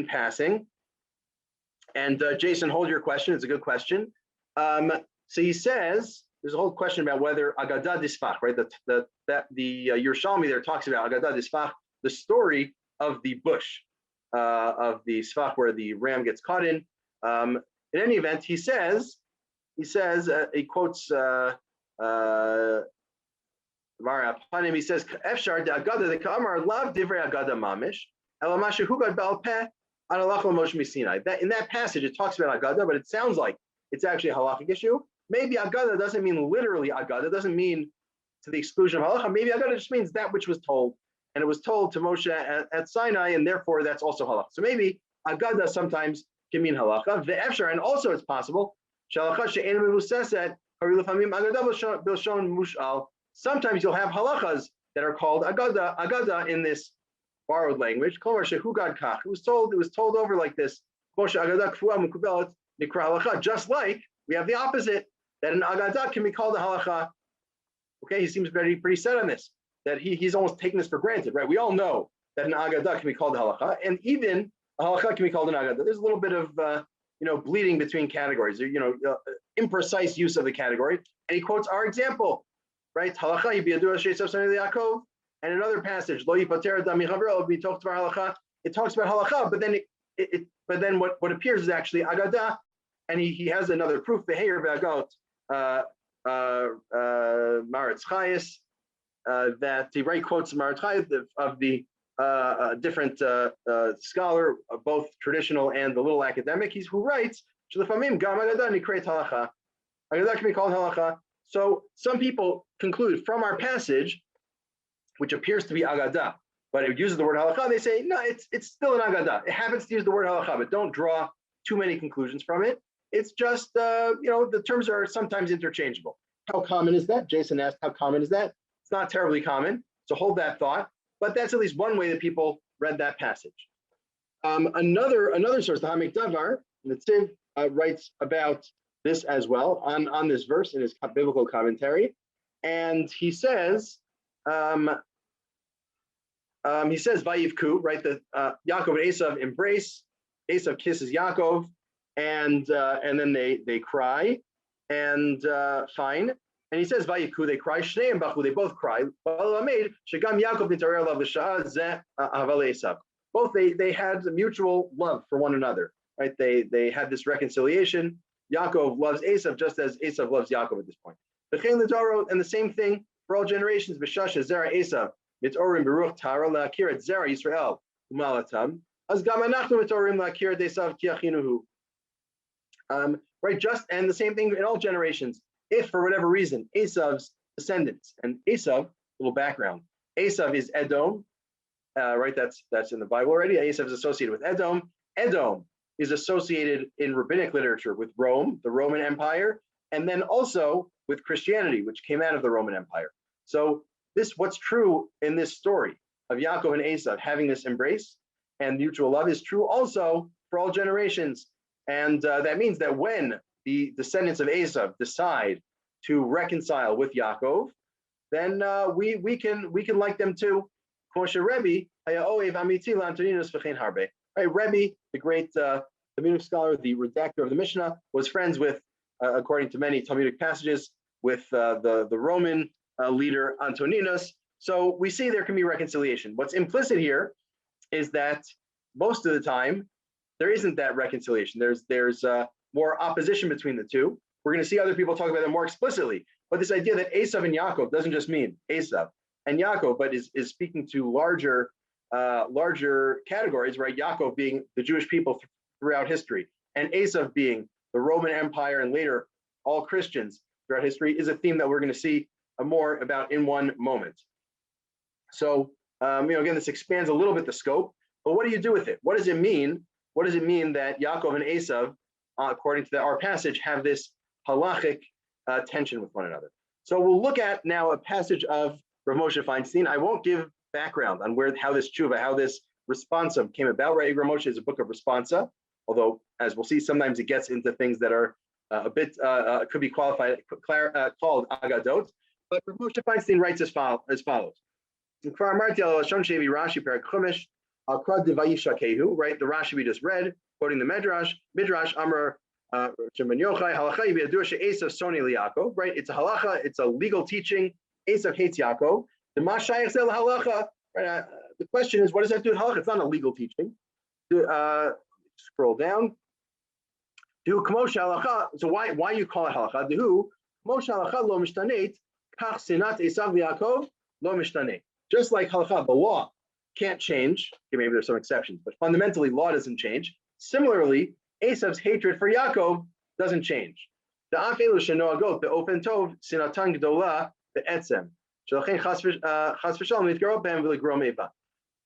passing. And Jason, hold your question. It's a good question. So he says, there's a whole question about whether Agadah Disfach, right? The Yerushalmi there talks about Agadah Disfach, the story of the bush, of the Sfach where the ram gets caught in. In any event, he quotes he says, Efshar the Agadah the Kamar lav divrei Agadah mamish elamashu hugad bal peh an halacha Moshe Misinai. That in that passage it talks about Agadah, but it sounds like it's actually a halachic issue. Maybe Agadah doesn't mean literally Agadah, doesn't mean to the exclusion of halacha. Maybe Agadah just means that which was told, and it was told to Moshe at Sinai, and therefore that's also halacha. So maybe Agadah sometimes can mean halacha. Ve'efshar, and also it's possible. Sometimes you'll have halachas that are called Agadah in this borrowed language. It was told over like this. Just like we have the opposite, that an Agadah can be called a halacha. Okay, he seems pretty set on this, that he's almost taking this for granted, right? We all know that an Agadah can be called a halacha, and even a halacha can be called an Agadah. There's a little bit of bleeding between categories, imprecise use of the category. And he quotes our example, right? Halacha yibiyadu she'esav sanei Yaakov, and another passage, lo yipater adam michavro, we talked about halacha. It talks about halacha, but then what appears is actually Agadah, and he has another proof, beheir be'agot Maretz Chayes, that he quotes Maretz Chayes of the different scholar, both traditional and the little academic, who writes, Agadah can be called halacha. So some people conclude from our passage, which appears to be Agadah, but it uses the word halacha, they say, no, it's still an Agadah. It happens to use the word halacha, but don't draw too many conclusions from it. It's just, the terms are sometimes interchangeable. How common is that? Jason asked, how common is that? It's not terribly common, so hold that thought. But that's at least one way that people read that passage. Another source, the Hamik Davar, the Tziv writes about this as well on this verse in his biblical commentary, and he says, Vayivku, right? That Yaakov and Esav embrace. Esav kisses Yaakov, and then they cry, and fine. And he says, Vayivku, they cry. Shnei and Bachu, they both cry. Both they had a mutual love for one another, right? They had this reconciliation. Yaakov loves Esav just as Esav loves Yaakov at this point. And the same thing for all generations. B'shasha zera Esav mitorim beruch tara la'akir et zera Yisrael umalatam. As gam anachnu mitorim la'akir et Esav kiachinuhu. Right, and the same thing in all generations. If for whatever reason Esav's descendants, and Esav, little background, Esav is Edom, right? That's in the Bible already. Esav is associated with Edom. Edom is associated in rabbinic literature with Rome, the Roman Empire, and then also with Christianity, which came out of the Roman Empire. So what's true in this story of Yaakov and Esav having this embrace and mutual love is true also for all generations. And that means that when the descendants of Esav decide to reconcile with Yaakov, then we can like them too. Right, Rabbi, the great Talmudic scholar, the redactor of the Mishnah, was friends with, according to many Talmudic passages, with the Roman leader Antoninus. So we see there can be reconciliation. What's implicit here is that most of the time there isn't that reconciliation. There's more opposition between the two. We're going to see other people talk about that more explicitly. But this idea that Esav and Yaakov doesn't just mean Esav and Yaakov, but is speaking to larger categories, right? Yaakov being the Jewish people throughout history, and Esav being the Roman Empire and later all Christians throughout history, is a theme that we're going to see more about in one moment. So, again, this expands a little bit the scope, but what do you do with it? What does it mean? What does it mean that Yaakov and Esav, according to our passage, have this halachic tension with one another? So we'll look at now a passage of Rav Moshe Feinstein. I won't give background on how this tshuva, how this responsa came about. Right, Rav Moshe is a book of responsa, although as we'll see, sometimes it gets into things that are a bit could be called agadot. But Rav Moshe Feinstein writes as follows. Right, the Rashi we just read, quoting the Midrash Amar Right? It's a halacha, it's a legal teaching. Esav hates Yaakov. Right? The question is, what does that do with halacha? It's not a legal teaching. Scroll down. So why you call it halacha? Just like halacha, the law can't change. Okay, maybe there's some exceptions, but fundamentally, law doesn't change. Similarly, Esav's hatred for Yaakov doesn't change.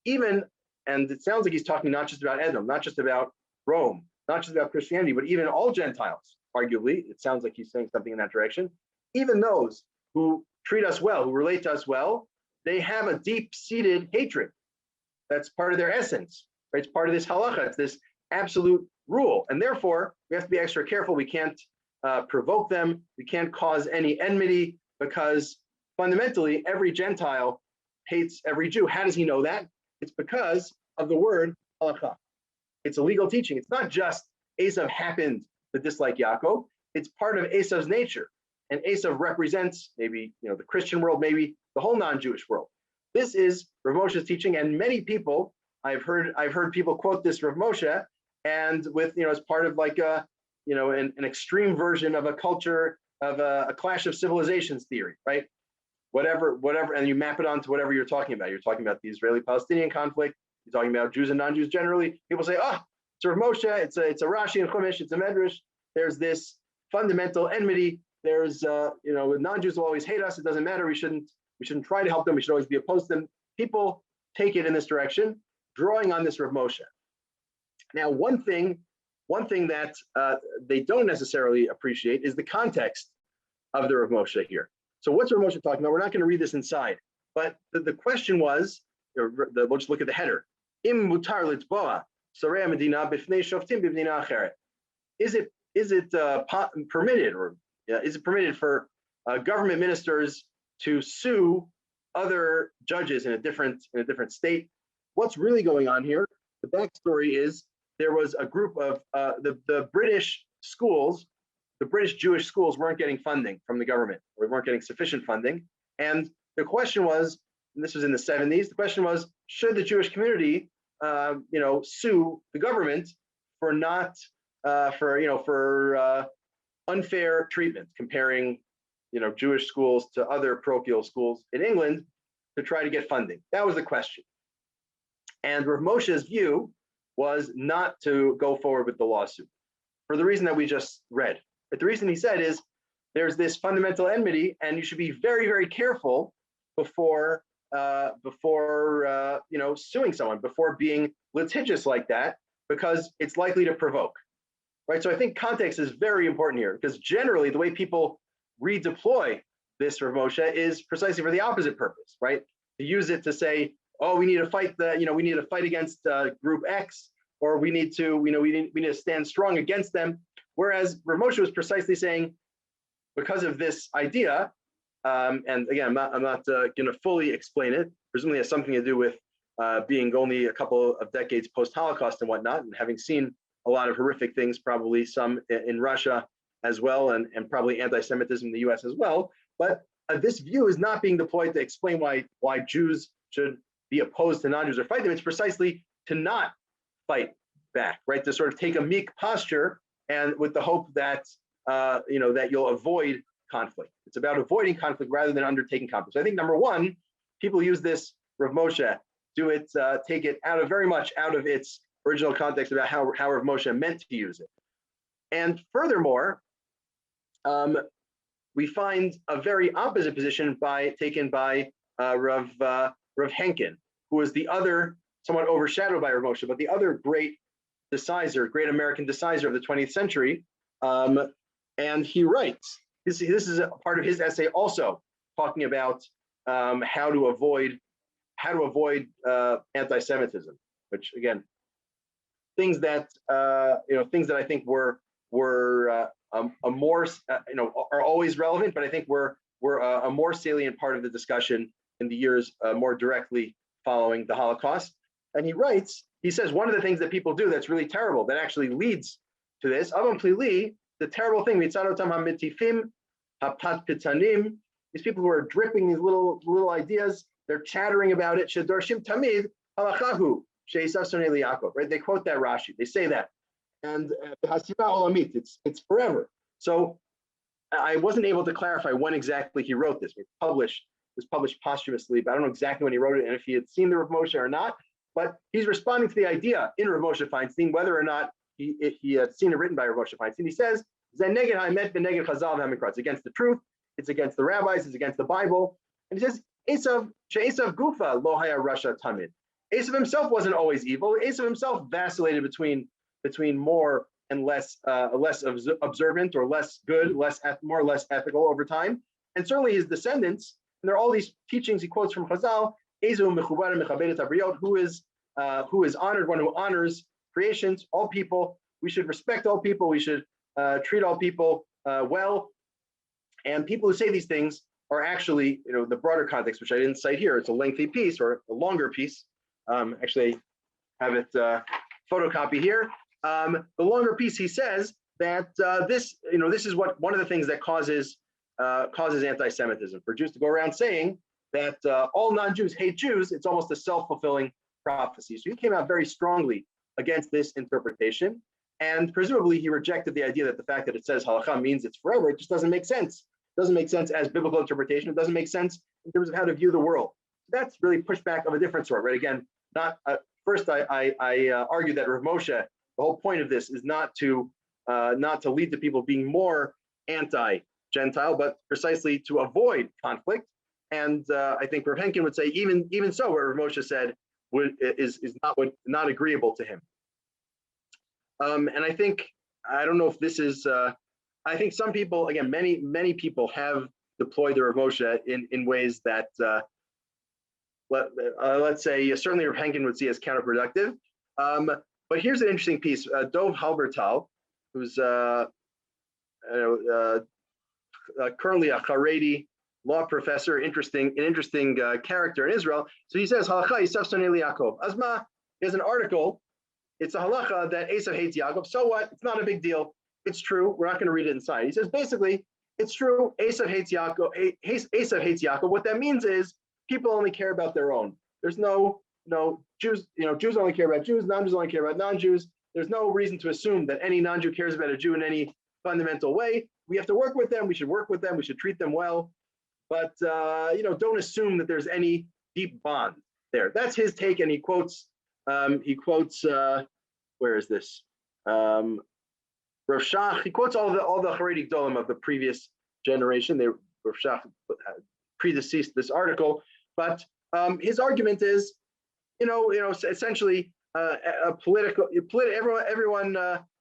Even, and it sounds like he's talking not just about Edom, not just about Rome, not just about Christianity, but even all Gentiles, arguably. It sounds like he's saying something in that direction. Even those who treat us well, who relate to us well, they have a deep-seated hatred. That's part of their essence. Right? It's part of this halacha. It's this absolute rule. And therefore, we have to be extra careful. We can't provoke them. We can't cause any enmity, because fundamentally, every Gentile hates every Jew. How does he know that? It's because of the word halakhah. It's a legal teaching. It's not just Esav happened to dislike Yaakov. It's part of Esav's nature. And Esav represents maybe the Christian world, maybe the whole non-Jewish world. This is Rav Moshe's teaching, and many people, I've heard people quote this Rav Moshe, and with as part of like a an extreme version of a culture of a clash of civilizations theory, right? Whatever, and you map it onto whatever you're talking about. You're talking about the Israeli-Palestinian conflict. You're talking about Jews and non-Jews generally. People say, it's Rav Moshe, it's a Rashi and Chumash, it's a midrash. There's this fundamental enmity. There's non-Jews will always hate us. It doesn't matter. We shouldn't try to help them. We should always be opposed to them. People take it in this direction, drawing on this Rav Moshe. Now, one thing that they don't necessarily appreciate is the context of the Rav Moshe here. So what's Rav Moshe talking about? We're not going to read this inside, but the question was, we'll just look at the header. Im mutar litboa sarei medina b'fnei shoftim b'medina acheret. Is it permitted, or is it permitted for government ministers to sue other judges in a different state? What's really going on here? The backstory is there was a group of the British schools, the British Jewish schools weren't getting funding from the government, or weren't getting sufficient funding. And the question was, and this was in the 70s, the question was, should the Jewish community, sue the government for unfair treatment, comparing, Jewish schools to other parochial schools in England to try to get funding? That was the question. And Rav Moshe's view was not to go forward with the lawsuit for the reason that we just read. But the reason he said is there's this fundamental enmity, and you should be very, very careful before suing someone, before being litigious like that, because it's likely to provoke. Right? So I think context is very important here, because generally the way people redeploy this Rav Moshe is precisely for the opposite purpose, right? To use it to say, we need to fight we need to fight against group X, or we need to stand strong against them. Whereas Rav Moshe was precisely saying, because of this idea, and again, I'm not going to fully explain it. Presumably, it has something to do with being only a couple of decades post-Holocaust and whatnot, and having seen a lot of horrific things, probably some in Russia as well, and probably anti-Semitism in the U.S. as well. But this view is not being deployed to explain why Jews should be opposed to non-Jews or fight them. It's precisely to not fight back, right? To sort of take a meek posture, and with the hope that that you'll avoid conflict. It's about avoiding conflict rather than undertaking conflict. So I think number one, people use this Rav Moshe, take it very much out of its original context about how Rav Moshe meant to use it. And furthermore, we find a very opposite position taken by Rav Henkin, who was the other, somewhat overshadowed by Rav Moshe, but the other great American decisor of the 20th century. And he writes, this is a part of his essay also, talking about how to avoid anti-Semitism, which again, things that I think were a more are always relevant, but I think were a more salient part of the discussion in the years more directly following the Holocaust. And he says one of the things that people do that's really terrible, that actually leads to this. Avam plili, the terrible thing, mitzadotam hamitifim, hapat pitanim, these people who are dripping these little ideas, they're chattering about it. Shedorshim tamid halakhahu she'esav sonei liYaakov. Right? They quote that Rashi. They say that, and hasiba olamit. It's forever. So I wasn't able to clarify when exactly he wrote this. It was published posthumously, but I don't know exactly when he wrote it and if he had seen the Rav Moshe or not. But he's responding to the idea in Rav Moshe Feinstein, whether or not he had seen it written by Rav Moshe Feinstein. He says, it's against the truth, it's against the rabbis, it's against the Bible. And he says, Esav Gufa lo haya rasha tamid. Esav himself wasn't always evil. Esav himself vacillated between more and less observant or less good, more or less ethical over time. And certainly his descendants, and there are all these teachings he quotes from Chazal, who is honored, one who honors creations, all people. We should respect all people. We should treat all people well. And people who say these things are actually, the broader context, which I didn't cite here. It's a lengthy piece or a longer piece. Actually, I have it photocopy here. The longer piece, he says that this is one of the things that causes anti-Semitism. For Jews to go around saying that all non-Jews hate Jews, it's almost a self-fulfilling prophecy. So he came out very strongly against this interpretation, and presumably he rejected the idea that the fact that it says halakha means it's forever. It just doesn't make sense. It doesn't make sense as biblical interpretation. It doesn't make sense in terms of how to view the world. That's really pushback of a different sort, right? Again, not first I argued that Rav Moshe, the whole point of this is not to lead to people being more anti-Gentile, but precisely to avoid conflict. And I think Rav Henkin would say even so, what Rav Moshe said is not agreeable to him. And I don't know if this is. I think some people, again, many people have deployed the Rav Moshe in ways that let's say certainly Rav Henkin would see as counterproductive. But here's an interesting piece. Dov Hibbert, who's currently a Haredi law professor, an interesting character in Israel. So he says, Halakhah Esav sonei liYaakov. Azma, he has an article. It's a halacha that Esav hates Yaakov. So what? It's not a big deal. It's true. We're not going to read it inside. He says basically, it's true. Esav hates Yaakov. Esav hates Yaakov. What that means is people only care about their own. There's no Jews. Jews only care about Jews. Non-Jews only care about non-Jews. There's no reason to assume that any non-Jew cares about a Jew in any fundamental way. We have to work with them. We should work with them. We should treat them well. But don't assume that there's any deep bond there. That's his take, and he quotes. Where is this? Rav Shach. He quotes all the Haredi Gdolim of the previous generation. Rav Shach predeceased this article, but his argument is, essentially a political.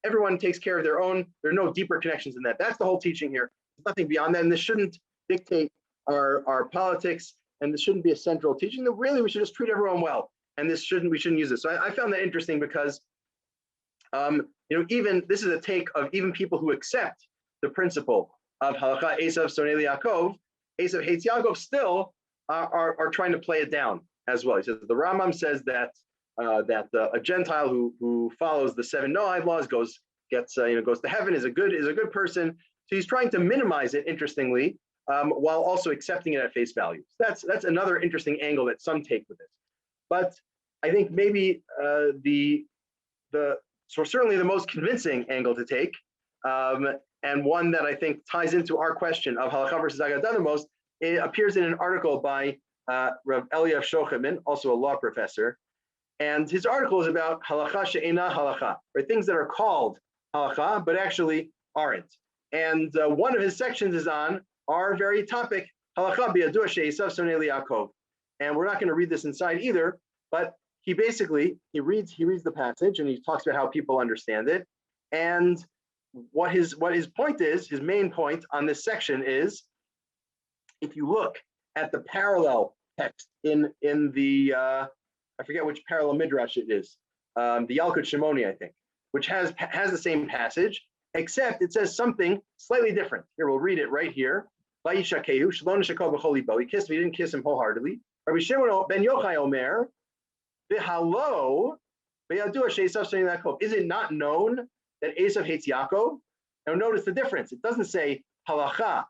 Everyone takes care of their own. There are no deeper connections than that. That's the whole teaching here. There's nothing beyond that, and this shouldn't dictate our politics, and this shouldn't be a central teaching. That really we should just treat everyone well, and we shouldn't use this. So I found that interesting because, even this is a take of even people who accept the principle of halakha Esav sonei liYaakov, Esav hates Yaakov, still are trying to play it down as well. He says the Rambam says that a Gentile who follows the 7 Noahide laws goes to heaven, is a good person. So he's trying to minimize it, interestingly, while also accepting it at face value. That's another interesting angle that some take with it. But I think maybe certainly the most convincing angle to take, and one that I think ties into our question of halakha versus agadah the most, it appears in an article by Rav Elijah Min, also a law professor, and his article is about halakha she'ena halakha, right? Things that are called halakha but actually aren't. And one of his sections is on our very topic, halakha biyadua she'esav sonei liYaakov. And we're not going to read this inside either, but he reads the passage and he talks about how people understand it. And what his point is, his main point on this section is, if you look at the parallel text in the I forget which parallel midrash it is, the Yalkut Shimoni, I think, which has the same passage, except it says something slightly different. Here, we'll read it right here. He kissed him, he didn't kiss him wholeheartedly. Rabbi Shimon ben Yochai Omer, is it not known that Esav hates Yaakov. Now notice the difference. It doesn't say Halakhah,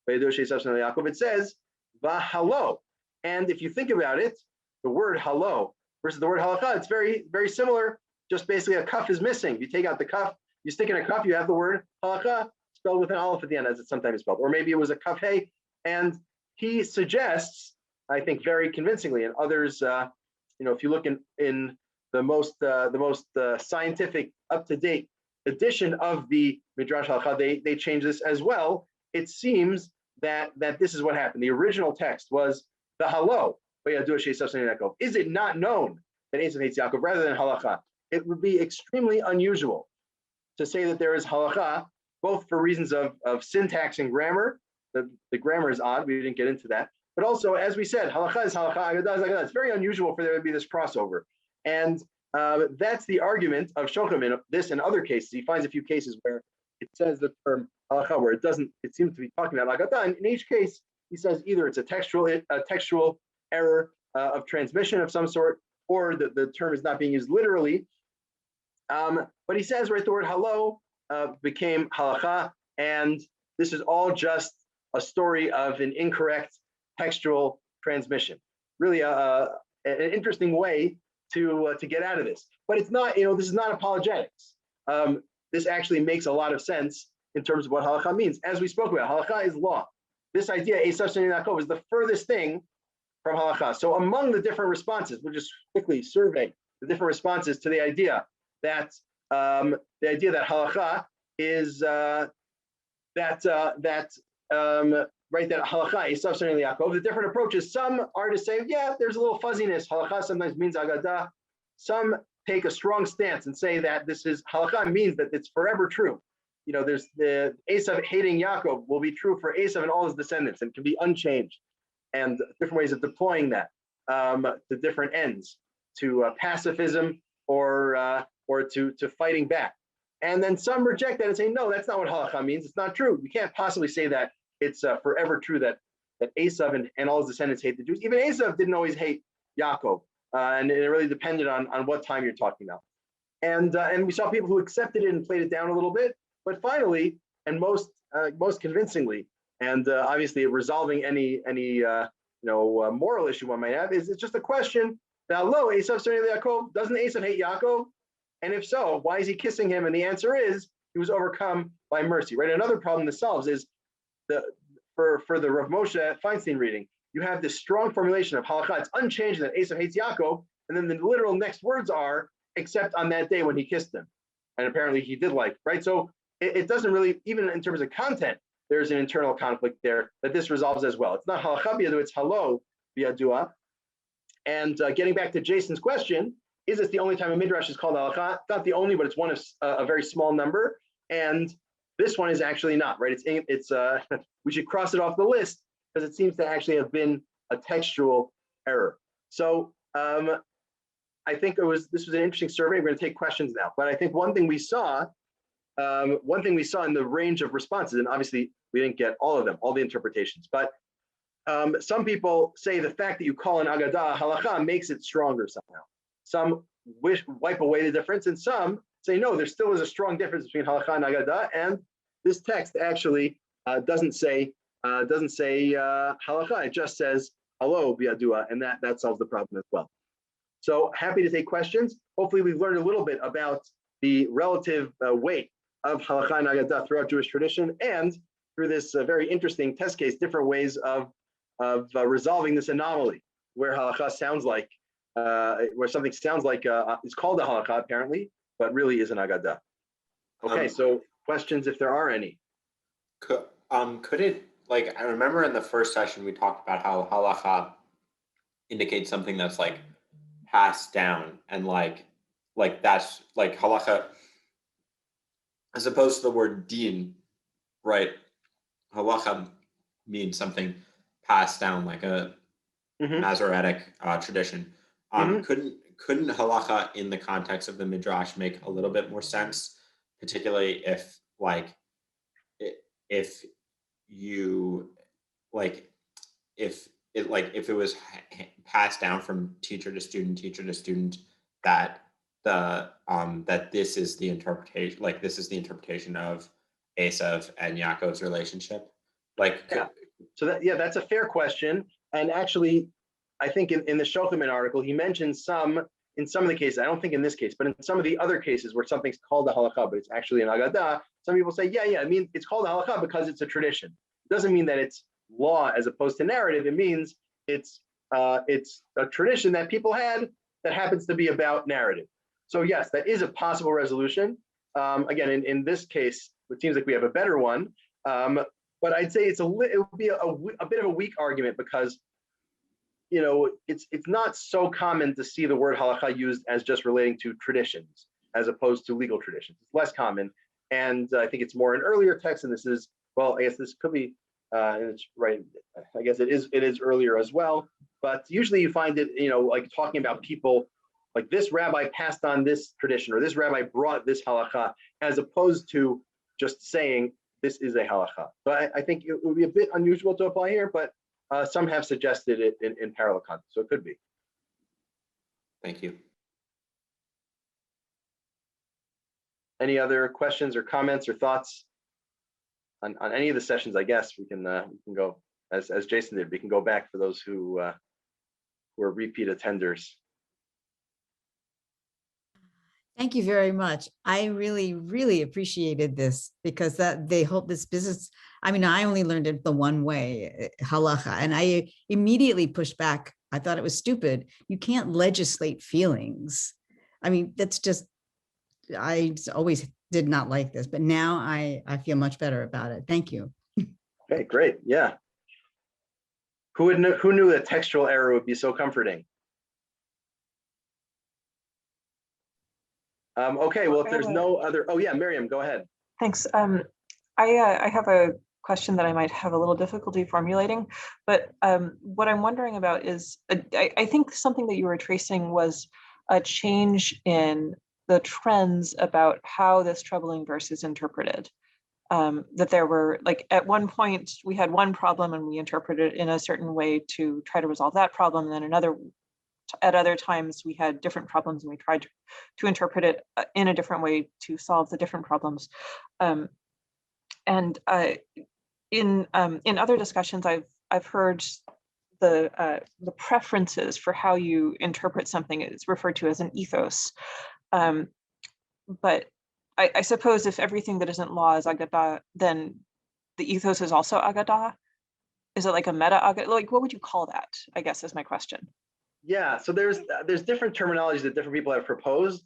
it says Vahalo. And if you think about it, the word halo versus the word halakha, it's very, very similar. Just basically a kaf is missing. If you take out the kaf, you stick in a kaf, you have the word halakha spelled with an aleph at the end, as it's sometimes spelled. Or maybe it was a kaf hey. And he suggests, I think very convincingly, and others, if you look in the most scientific, up-to-date edition of the Midrash Halakhah, they change this as well. It seems that this is what happened. The original text was the halo. Is it not known that Esav hates Yaakov rather than halakha? It would be extremely unusual to say that there is halakha, both for reasons of syntax and grammar. The grammar is odd. We didn't get into that. But also, as we said, halakha is halakha, agadah is agadah. It's very unusual for there to be this crossover. And that's the argument of Shlomo in this and other cases. He finds a few cases where it says the term halakha, where it seems to be talking about agadah. And in each case, he says either it's a textual error of transmission of some sort, or the term is not being used literally. But he says, right, the word halo became halakha, and this is all just a story of an incorrect textual transmission. Really an interesting way to get out of this. But it's not, this is not apologetics. This actually makes a lot of sense in terms of what halakha means. As we spoke about, halakha is law. This idea, Esav Sheni Yaakov, is the furthest thing from halakha. So among the different responses, we'll just quickly survey the different responses to the idea that halakha is that halakha Esav Sheni Yaakov. The different approaches. Some are to say, yeah, there's a little fuzziness. Halakha sometimes means agadah. Some take a strong stance and say that halakha means that it's forever true. There's the Esav hating Yaakov will be true for Esav and all his descendants and can be unchanged. And different ways of deploying that to different ends, to pacifism or to fighting back. And then some reject that and say, no, that's not what halakha means. It's not true. We can't possibly say that it's forever true that Esav and all his descendants hate the Jews. Even Esav didn't always hate Yaakov, and it really depended on what time you're talking about. And we saw people who accepted it and played it down a little bit. But finally, and most convincingly, and obviously resolving any moral issue one might have, is it's just a question that Esav Yaakov, doesn't Esav hate Yaakov? And if so, why is he kissing him? And the answer is he was overcome by mercy. Right. Another problem this solves is for the Rav Moshe Feinstein reading, you have this strong formulation of halakha. It's unchanged that Esav hates Yaakov, and then the literal next words are except on that day when he kissed him, and apparently he did like, right. So it doesn't really, even in terms of content, there's an internal conflict there that this resolves as well. It's not halakha biyadu, it's halo biyadua. And getting back to Jason's question, is this the only time a midrash is called halakha? It's not the only, but it's one of a very small number. And this one is actually not, right? It's we should cross it off the list because it seems to actually have been a textual error. So I think this was an interesting survey. We're going to take questions now. But I think one thing we saw in the range of responses, and obviously we didn't get all of them, all the interpretations, but some people say the fact that you call an agadah halakha makes it stronger somehow. Some wipe away the difference, and some say no, there still is a strong difference between halakha and agadah, and this text actually doesn't say halakha. It just says halo biyadua, and that solves the problem as well. So happy to take questions. Hopefully we've learned a little bit about the relative weight of halakha and agadah throughout Jewish tradition, and through this very interesting test case, different ways of resolving this anomaly, where halakha sounds like, where something sounds like it's called a halakha apparently, but really is an agadah. Okay, so questions if there are any. Could it, like, I remember in the first session we talked about how halakha indicates something that's like passed down, and like that's like halakha, as opposed to the word din, right? Halakha means something passed down, like a Masoretic tradition. Couldn't halakha in the context of the midrash make a little bit more sense, particularly if it was passed down from teacher to student, that the that this is the interpretation, like this is the interpretation of Esav and Yaakov's relationship? Like, Yeah. So that's a fair question. And actually, I think in the Shulchan article, he mentions in some of the cases, I don't think in this case, but in some of the other cases where something's called a halakha, but it's actually an agadah, some people say, I mean, it's called a halakha because it's a tradition. It doesn't mean that it's law as opposed to narrative. It means it's a tradition that people had that happens to be about narrative. So yes, that is a possible resolution. Again, in this case, it seems like we have a better one. But I'd say it would be a bit of a weak argument because, it's not so common to see the word halakha used as just relating to traditions as opposed to legal traditions. It's less common, and I think it's more in earlier texts. And this is, well, I guess this could be, it's right. I guess it is earlier as well. But usually you find it, like talking about people like this rabbi passed on this tradition or this rabbi brought this halakha, as opposed to just saying this is a halakha. So I think it would be a bit unusual to apply here, but some have suggested it in parallel context, so it could be. thank you. Any other questions or comments or thoughts on any of the sessions? I guess we can go as Jason did. We can go back for those who are repeat attenders. Thank you very much. I really, really appreciated this because they hope this business. I mean, I only learned it the one way, halacha, and I immediately pushed back. I thought it was stupid. You can't legislate feelings. I mean, that's just, I always did not like this, but now I feel much better about it. Thank you. Okay, great. Yeah. Who knew that textual error would be so comforting? Okay, well, if there's no other, oh yeah, Miriam, go ahead. Thanks. I have a question that I might have a little difficulty formulating, but what I'm wondering about is, I think something that you were tracing was a change in the trends about how this troubling verse is interpreted. That there were, like, at one point we had one problem and we interpreted it in a certain way to try to resolve that problem, and then at other times we had different problems and we tried to interpret it in a different way to solve the different problems. In other discussions, I've heard the preferences for how you interpret something is referred to as an ethos. But I suppose if everything that isn't law is agadah, then the ethos is also agadah. Is it like a meta agadah? Like, what would you call that, I guess, is my question. Yeah, so there's different terminologies that different people have proposed.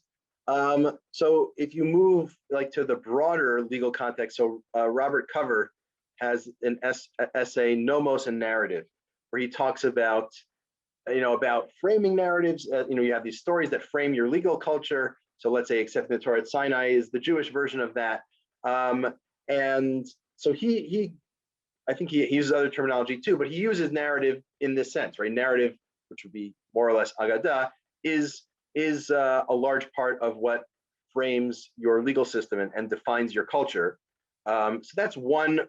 So if you move like to the broader legal context, so Robert Cover has an essay, Nomos and Narrative, where he talks about, about framing narratives. You have these stories that frame your legal culture. So let's say accepting the Torah at Sinai is the Jewish version of that. And so I think he uses other terminology too, but he uses narrative in this sense, right? Narrative, which would be more or less agadah, is a large part of what frames your legal system and defines your culture. So that's one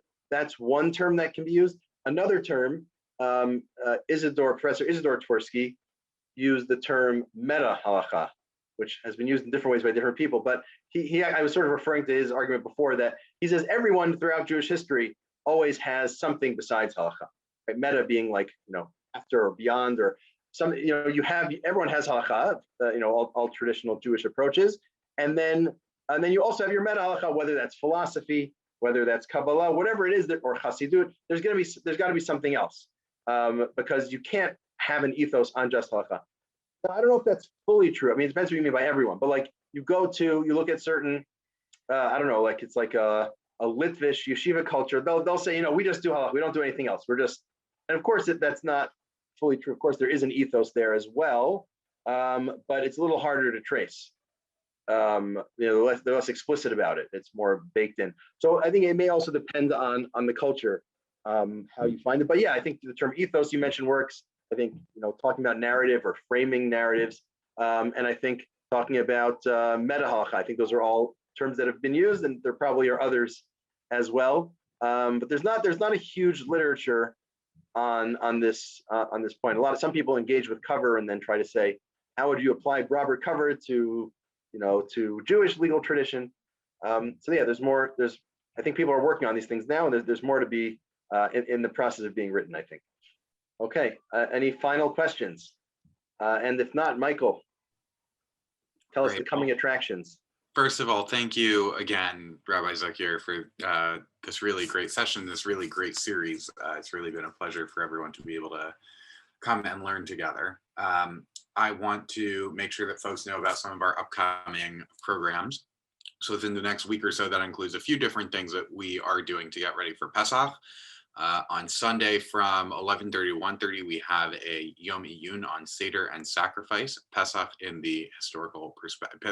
term that can be used. Another term, Professor Isidore Tversky used the term meta halakha, which has been used in different ways by different people. But I was sort of referring to his argument before that he says everyone throughout Jewish history always has something besides halakha, right? Meta being like, after or beyond, or some, everyone has halakha, all traditional Jewish approaches. And then you also have your meta halakha, whether that's philosophy, whether that's Kabbalah, whatever it is, or Chassidut, there's got to be something else, because you can't have an ethos on just halakha. Now, I don't know if that's fully true. I mean, it depends what you mean by everyone, but like you look at certain, I don't know, like it's like a Litvish yeshiva culture. They'll say, we just do halakha, we don't do anything else. And of course that's not fully true. Of course, there is an ethos there as well, but it's a little harder to trace. They're less explicit about it. It's more baked in. So I think it may also depend on the culture, how you find it. But yeah, I think the term ethos you mentioned works. I think talking about narrative or framing narratives, and I think talking about meta halakha. I think those are all terms that have been used, and there probably are others as well. But there's not a huge literature on this point. Some people engage with Cover and then try to say, how would you apply Robert Cover to to Jewish legal tradition. So yeah, I think people are working on these things now, and there's more to be in the process of being written, I think. Okay, any final questions? And if not, Michael, tell us the coming attractions. First of all, thank you again, Rabbi Zuckier, for this really great session, this really great series. It's really been a pleasure for everyone to be able to come and learn together. I want to make sure that folks know about some of our upcoming programs. So within the next week or so, that includes a few different things that we are doing to get ready for Pesach. On Sunday from 11:30 to 1:30, we have a Yom Iyun on Seder and sacrifice, Pesach in the historical perspective.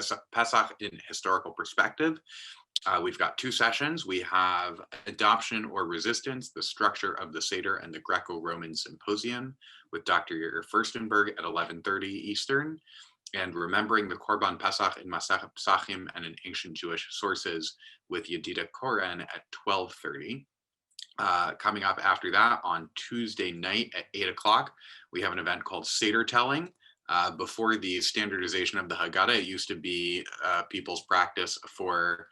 We've got two sessions. We have Adoption or Resistance, the Structure of the Seder and the Greco-Roman Symposium with Dr. Yair Furstenberg at 11:30 Eastern, and Remembering the Korban Pesach in Masechet Pesachim and in Ancient Jewish Sources with Yedida Koren at 12:30. Coming up after that on Tuesday night at 8 o'clock, we have an event called Seder Telling. Before the standardization of the Haggadah, it used to be people's practice for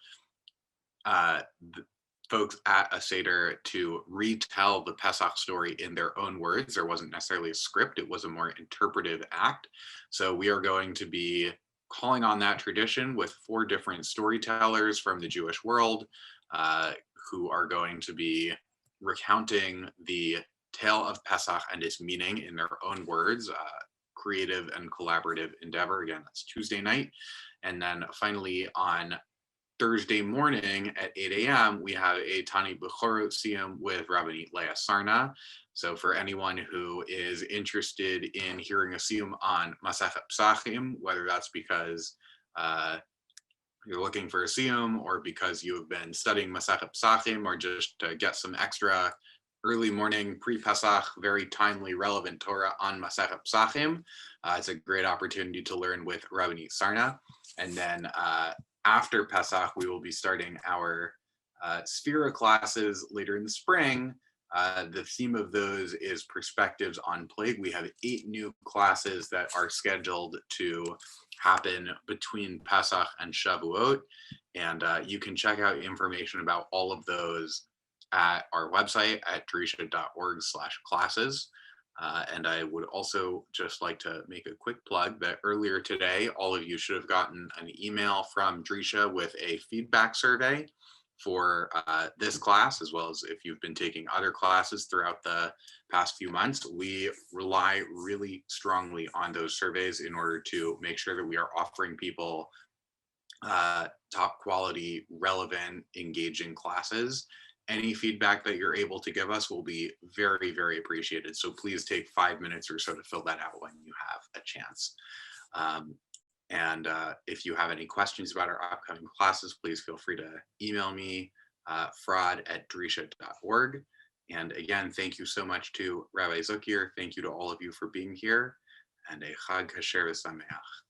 folks at a Seder to retell the Pesach story in their own words. There wasn't necessarily a script, it was a more interpretive act. So we are going to be calling on that tradition with 4 different storytellers from the Jewish world who are going to be recounting the tale of Pesach and its meaning in their own words, creative and collaborative endeavor. Again, that's Tuesday night. And then finally on Thursday morning at 8 a.m., we have a Tani Bechorot Siyum with Rabbi Leah Sarna. So for anyone who is interested in hearing a Siyum on Masechet Pesachim, whether that's because you're looking for a Siyum or because you have been studying Masechet Pesachim, or just to get some extra early morning pre-Pesach, very timely, relevant Torah on Masechet Pesachim, it's a great opportunity to learn with Rabbi Sarna. And then after Pesach, we will be starting our Sphira classes later in the spring. The theme of those is perspectives on plague. We have 8 new classes that are scheduled to happen between Pesach and Shavuot. And you can check out information about all of those at our website at drisha.org/classes. And I would also just like to make a quick plug that earlier today, all of you should have gotten an email from Drisha with a feedback survey for this class, as well as if you've been taking other classes throughout the past few months. We rely really strongly on those surveys in order to make sure that we are offering people top quality, relevant, engaging classes. Any feedback that you're able to give us will be very, very appreciated. So please take 5 minutes or so to fill that out when you have a chance. And if you have any questions about our upcoming classes, please feel free to email me, fraud@drisha.org. And again, thank you so much to Rabbi Zuckier. Thank you to all of you for being here, and a Chag Kasher V'Sameach.